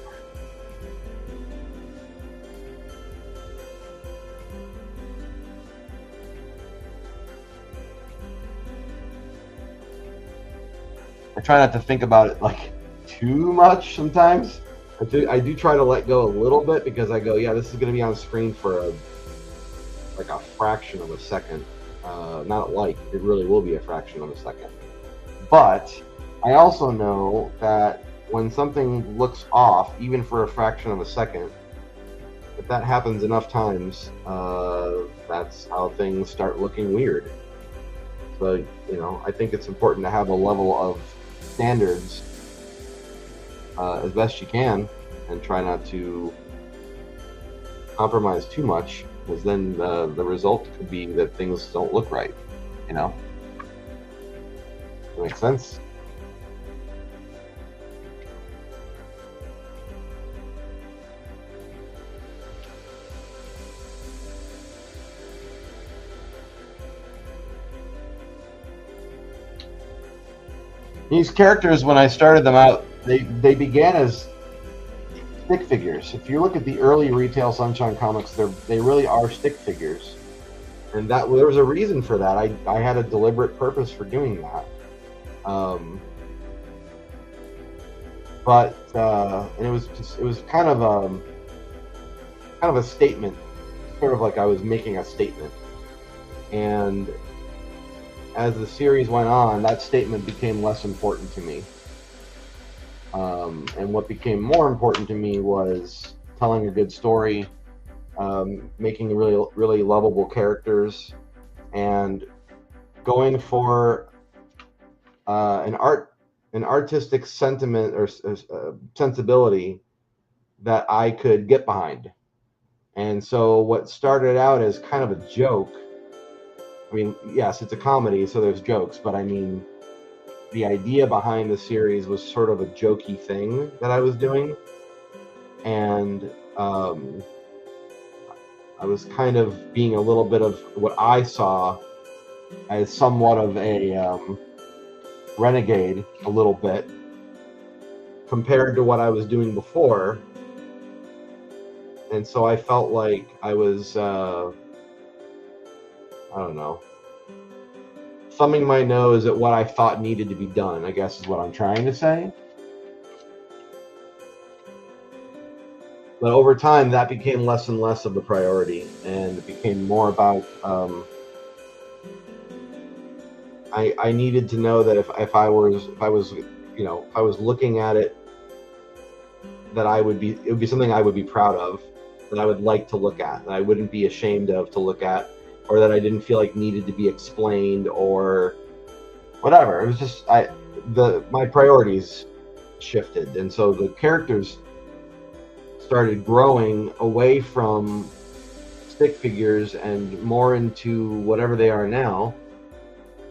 I try not to think about it like too much sometimes. I do try to let go a little bit, because I go, yeah, this is going to be on screen for like a fraction of a second. Not like, it really will be a fraction of a second. But I also know that when something looks off, even for a fraction of a second, if that happens enough times, that's how things start looking weird. So, you know, I think it's important to have a level of standards as best you can, and try not to compromise too much, because then the result could be that things don't look right, you know? That makes sense? These characters, when I started them out, they began as stick figures. If you look at the early Retail Sunshine comics, they really are stick figures, and there was a reason for that. I had a deliberate purpose for doing that. And it was kind of a statement, sort of like I was making a statement. And as the series went on, that statement became less important to me. And what became more important to me was telling a good story, making really lovable characters, and going for an artistic sentiment or sensibility that I could get behind. And so what started out as kind of a joke, I mean, yes, it's a comedy, so there's jokes, but I mean, the idea behind the series was sort of a jokey thing that I was doing. And I was kind of being a little bit of what I saw as somewhat of a renegade, a little bit, compared to what I was doing before. And so I felt like I was, I don't know, thumbing my nose at what I thought needed to be done, I guess is what I'm trying to say. But over time, that became less and less of the priority, and it became more about, I needed to know that if I was looking at it, that it would be something I would be proud of, that I would like to look at, that I wouldn't be ashamed of to look at, or that I didn't feel like needed to be explained or whatever. It was just my priorities shifted, and so the characters started growing away from stick figures and more into whatever they are now.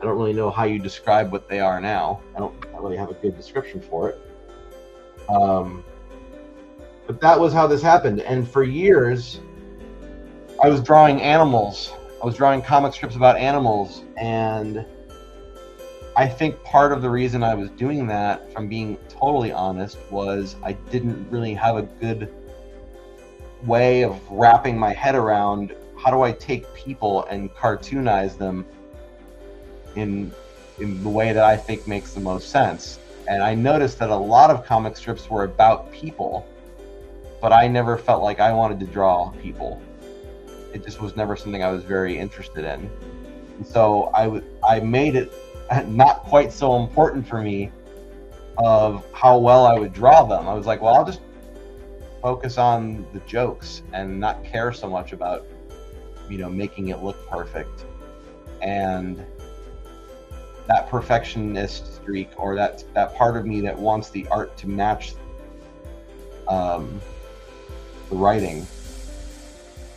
I don't really know how you describe what they are now. I don't really have a good description for it. But that was how this happened. And for years, I was drawing animals. I was drawing comic strips about animals. And I think part of the reason I was doing that, if I'm being totally honest, was I didn't really have a good way of wrapping my head around how do I take people and cartoonize them in the way that I think makes the most sense. And I noticed that a lot of comic strips were about people, but I never felt like I wanted to draw people. It just was never something I was very interested in. And so I made it not quite so important for me of how well I would draw them. I was like, well, I'll just focus on the jokes and not care so much about, making it look perfect. And that perfectionist streak, or that part of me that wants the art to match the writing,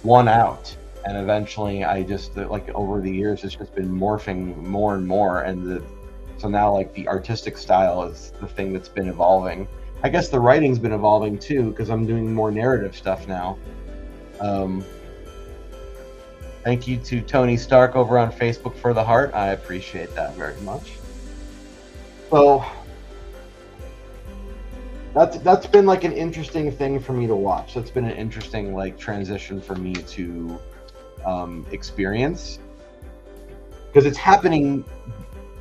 won out. And eventually I just, like, over the years, it's just been morphing more and more, and so now, like, the artistic style is the thing that's been evolving. I guess the writing's been evolving too, because I'm doing more narrative stuff now. Thank you to Tony Stark over on Facebook for the heart. I appreciate that very much. So that's been like an interesting thing for me to watch. That's been an interesting, like, transition for me to experience, because it's happening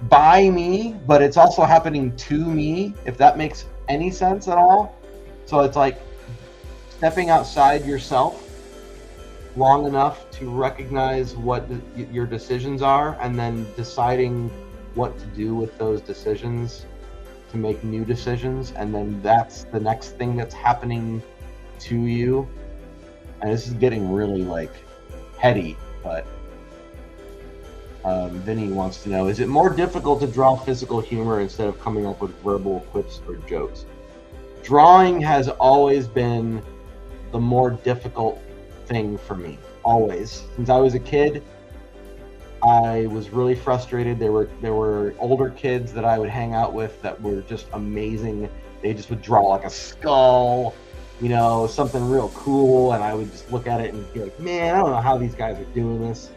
by me, but it's also happening to me, if that makes any sense at all. So it's like stepping outside yourself long enough to recognize what your decisions are, and then deciding what to do with those decisions to make new decisions, and then that's the next thing that's happening to you. And this is getting really like heady, but Vinny wants to know, is it more difficult to draw physical humor instead of coming up with verbal quips or jokes? Drawing has always been the more difficult thing for me, always. Since I was a kid, I was really frustrated. There were older kids that I would hang out with that were just amazing. They just would draw like a skull, you know, something real cool, and I would just look at it and be like, man, I don't know how these guys are doing this.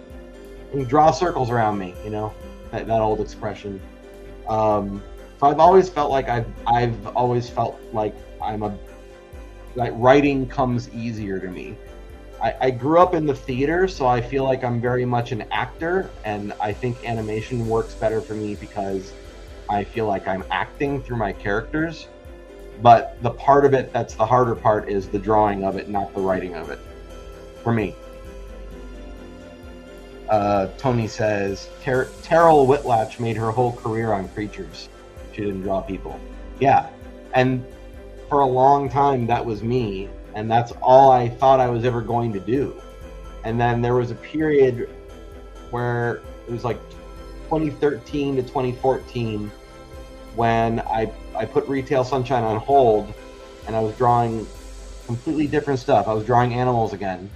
And draw circles around me, you know, that old expression. So I've always felt like I've always felt like like writing comes easier to me. I grew up in the theater, so I feel like I'm very much an actor, and I think animation works better for me because I feel like I'm acting through my characters. But the part of it that's the harder part is the drawing of it, not the writing of it, for me. Tony says, Terrell Whitlatch made her whole career on creatures. She didn't draw people. Yeah, and for a long time that was me, and that's all I thought I was ever going to do. And then there was a period where it was like 2013 to 2014 when I put Retail Sunshine on hold, and I was drawing completely different stuff. I was drawing animals again.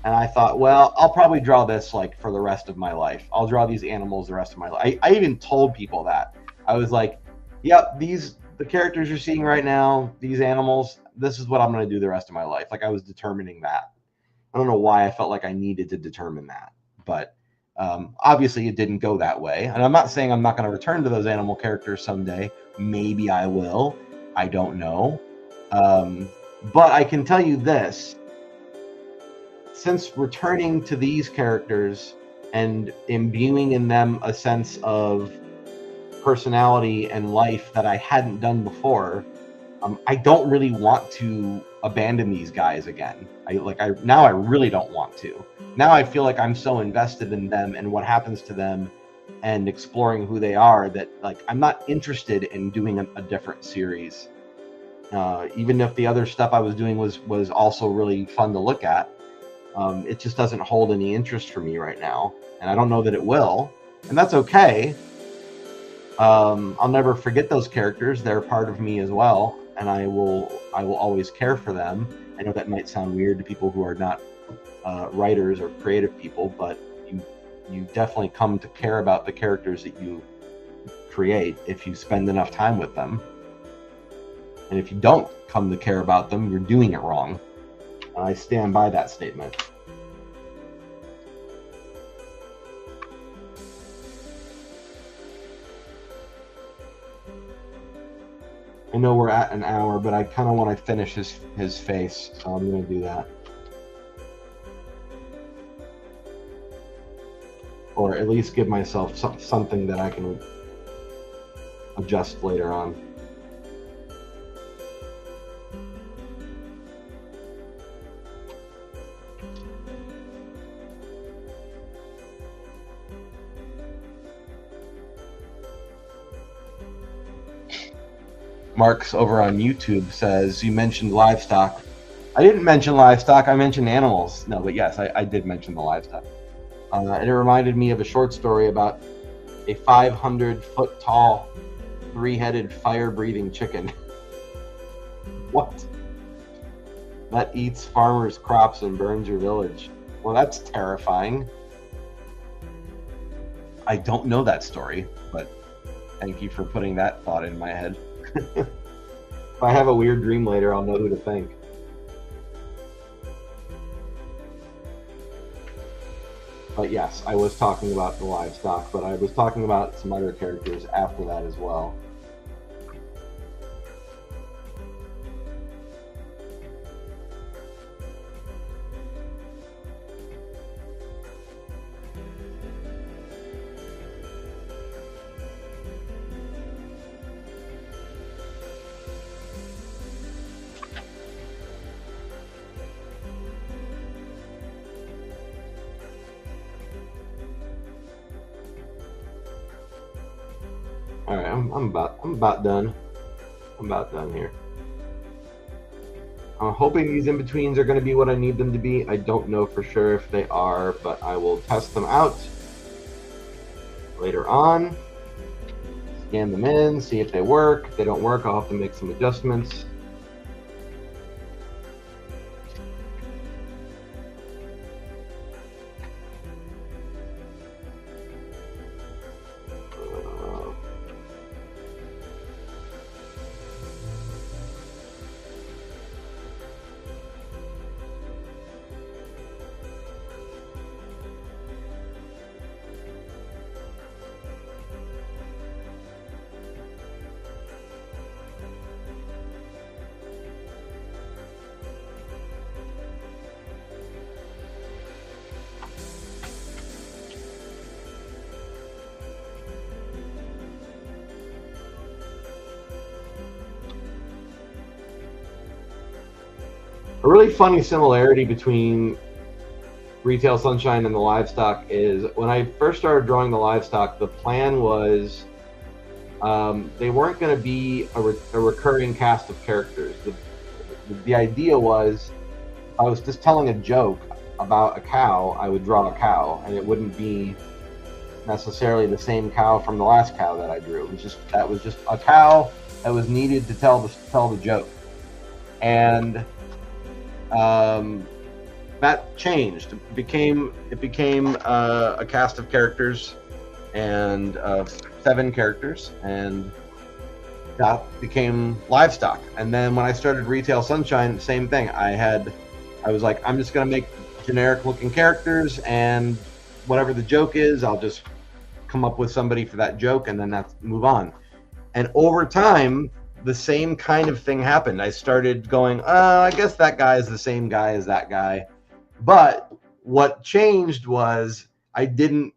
And I thought, well, I'll probably draw this like for the rest of my life. I'll draw these animals the rest of my life. I even told people that. I was like, yep, the characters you're seeing right now, these animals, this is what I'm going to do the rest of my life. Like I was determining that. I don't know why I felt like I needed to determine that. But obviously it didn't go that way. And I'm not saying I'm not going to return to those animal characters someday. Maybe I will. I don't know. But I can tell you this. Since returning to these characters and imbuing in them a sense of personality and life that I hadn't done before, I don't really want to abandon these guys again. Now I really don't want to. Now I feel like I'm so invested in them and what happens to them and exploring who they are that like I'm not interested in doing a different series. Even if the other stuff I was doing was also really fun to look at. It just doesn't hold any interest for me right now, and I don't know that it will, and that's okay. I'll never forget those characters. They're part of me as well, and I will always care for them. I know that might sound weird to people who are not writers or creative people, but you definitely come to care about the characters that you create if you spend enough time with them. And if you don't come to care about them, you're doing it wrong. I stand by that statement. I know we're at an hour, but I kind of want to finish his face, so I'm going to do that. Or at least give myself something that I can adjust later on. Mark's over on YouTube says, you mentioned livestock. I didn't mention livestock, I mentioned animals. No, but yes, I did mention the livestock. And it reminded me of a short story about a 500-foot tall, 3-headed, fire-breathing chicken. What? That eats farmers' crops and burns your village. Well, that's terrifying. I don't know that story, but thank you for putting that thought in my head. If I have a weird dream later, I'll know who to thank. But yes, I was talking about the livestock, but I was talking about some other characters after that as well. All right, I'm about done. I'm about done here. I'm hoping these in-betweens are going to be what I need them to be. I don't know for sure if they are, but I will test them out later on. Scan them in, see if they work. If they don't work, I'll have to make some adjustments. A really funny similarity between Retail Sunshine and the livestock is when I first started drawing the livestock, the plan was they weren't going to be a recurring cast of characters. The idea was I was just telling a joke about a cow, I would draw a cow, and it wouldn't be necessarily the same cow from the last cow that I drew. That was just a cow that was needed to tell the joke, and that changed. It became a cast of characters, and 7 characters, and that became livestock. And then when I started Retail Sunshine, same thing. I was like, I'm just gonna make generic looking characters, and whatever the joke is, I'll just come up with somebody for that joke, and then move on. And over time, the same kind of thing happened. I started going, I guess that guy is the same guy as that guy. But what changed was I didn't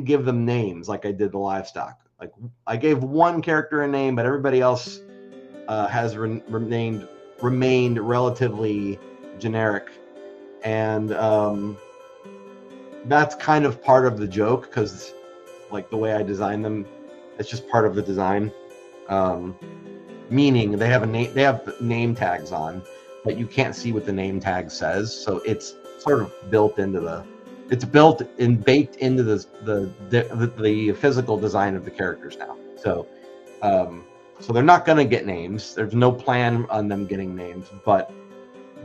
give them names like I did the livestock. Like I gave one character a name, but everybody else has remained relatively generic. And that's kind of part of the joke, because like the way I design them, it's just part of the design. Meaning they have name tags on, but you can't see what the name tag says, so it's sort of baked into the physical design of the characters now. So they're not going to get names. There's no plan on them getting names, but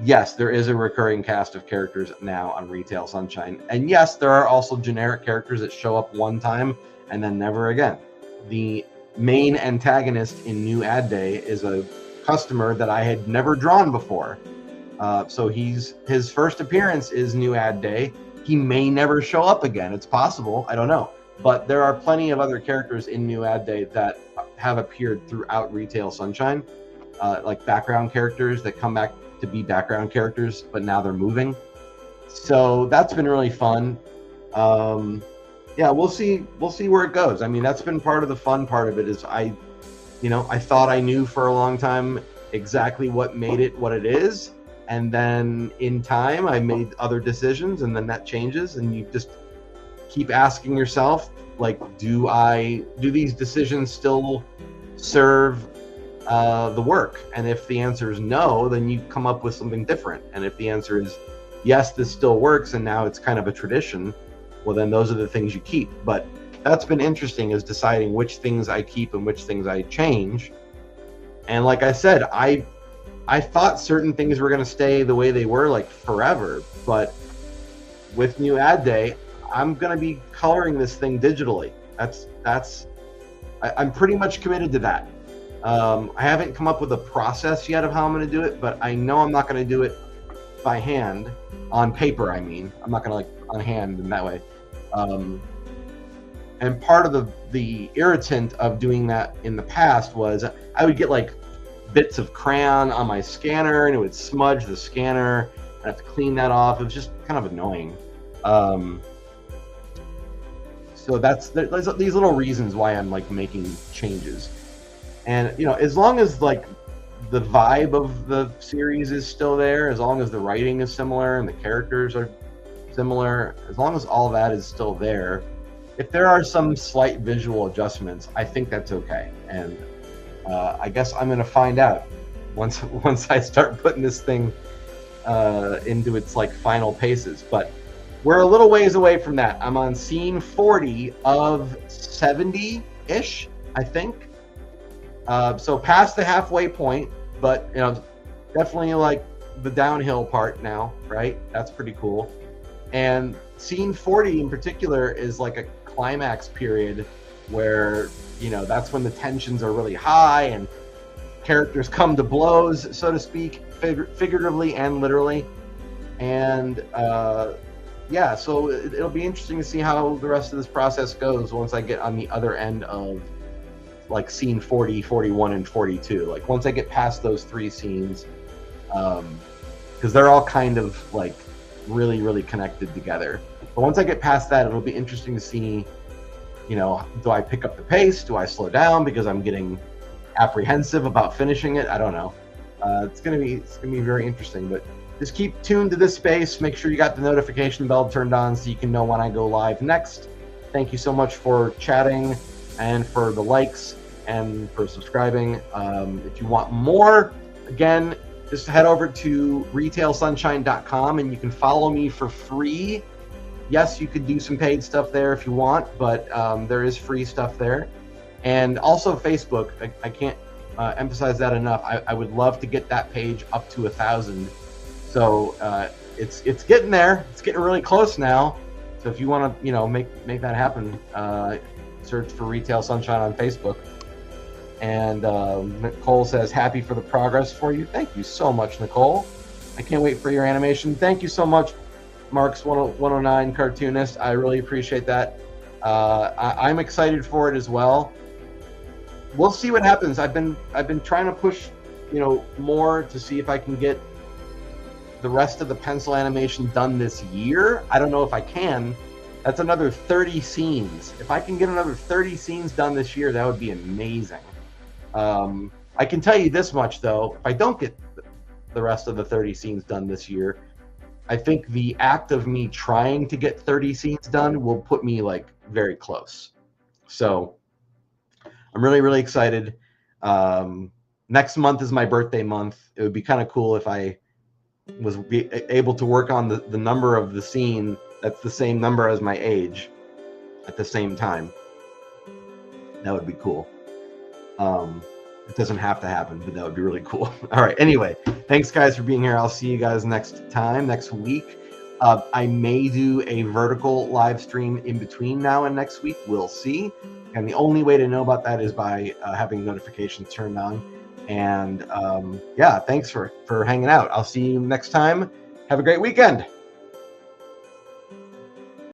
yes, there is a recurring cast of characters now on Retail Sunshine, and yes, there are also generic characters that show up one time and then never again. The main antagonist in New Ad Day is a customer that I had never drawn before. So his first appearance is New Ad Day. He may never show up again. It's possible. I don't know. But there are plenty of other characters in New Ad Day that have appeared throughout Retail Sunshine, like background characters that come back to be background characters, but now they're moving. So that's been really fun. Yeah, we'll see where it goes. I mean, that's been part of the fun part of it. Is I thought I knew for a long time exactly what made it what it is, and then in time I made other decisions, and then that changes, and you just keep asking yourself, like, do these decisions still serve the work? And if the answer is no, then you come up with something different. And if the answer is yes, this still works, and now it's kind of a tradition, well, then those are the things you keep. But that's been interesting, is deciding which things I keep and which things I change. And like I said, I thought certain things were going to stay the way they were, like, forever. But with New Ad Day, I'm going to be coloring this thing digitally. I'm pretty much committed to that. I haven't come up with a process yet of how I'm going to do it, but I know I'm not going to do it by hand, on paper. I mean, I'm not going to on hand in that way. And part of the irritant of doing that in the past was I would get like bits of crayon on my scanner, and it would smudge the scanner. I'd have to clean that off. It was just kind of annoying. So there's these little reasons why I'm like making changes. And as long as like the vibe of the series is still there, as long as the writing is similar and the characters are similar, as long as all that is still there, if there are some slight visual adjustments, I think that's okay. And I guess I'm going to find out once I start putting this thing into its like final paces. But we're a little ways away from that. I'm on scene 40 of 70-ish, I think. So past the halfway point, but you know, definitely like the downhill part now, right? That's pretty cool. And scene 40 in particular is like a climax period where, you know, that's when the tensions are really high and characters come to blows, so to speak, figuratively and literally. And yeah, so it'll be interesting to see how the rest of this process goes once I get on the other end of like scene 40, 41, and 42. Like once I get past those three scenes, because they're all kind of like really, really connected together. But once I get past that, it'll be interesting to see, you know, do I pick up the pace? Do I slow down because I'm getting apprehensive about finishing it? I don't know. It's gonna be very interesting. But just keep tuned to this space. Make sure you got the notification bell turned on so you can know when I go live next. Thank you so much for chatting and for the likes and for subscribing. If you want more, again, just head over to retailsunshine.com and you can follow me for free. Yes, you could do some paid stuff there if you want, but there is free stuff there. And also Facebook. I can't emphasize that enough. I would love to get that page up to 1,000. So it's getting there. It's getting really close now. So if you want to, you know, make that happen, search for Retail Sunshine on Facebook. And Nicole says, happy for the progress for you. Thank you so much, Nicole. I can't wait for your animation. Thank you so much, Marks 109 cartoonist. I really appreciate that. I'm excited for it as well. We'll see what happens. I've been trying to push, you know, more to see if I can get the rest of the pencil animation done this year. I don't know if I can. That's another 30 scenes. If I can get another 30 scenes done this year, that would be amazing. I can tell you this much though, if I don't get the rest of the 30 scenes done this year, I think the act of me trying to get 30 scenes done will put me like very close. So I'm really, really excited. Next month is my birthday month. It would be kind of cool if I was able to work on the number of the scene that's the same number as my age at the same time. That would be cool. It doesn't have to happen, but that would be really cool. All right. Anyway, thanks guys for being here. I'll see you guys next week. I may do a vertical live stream in between now and next week. We'll see. And the only way to know about that is by having notifications turned on. And yeah, thanks for hanging out. I'll see you next time. Have a great weekend.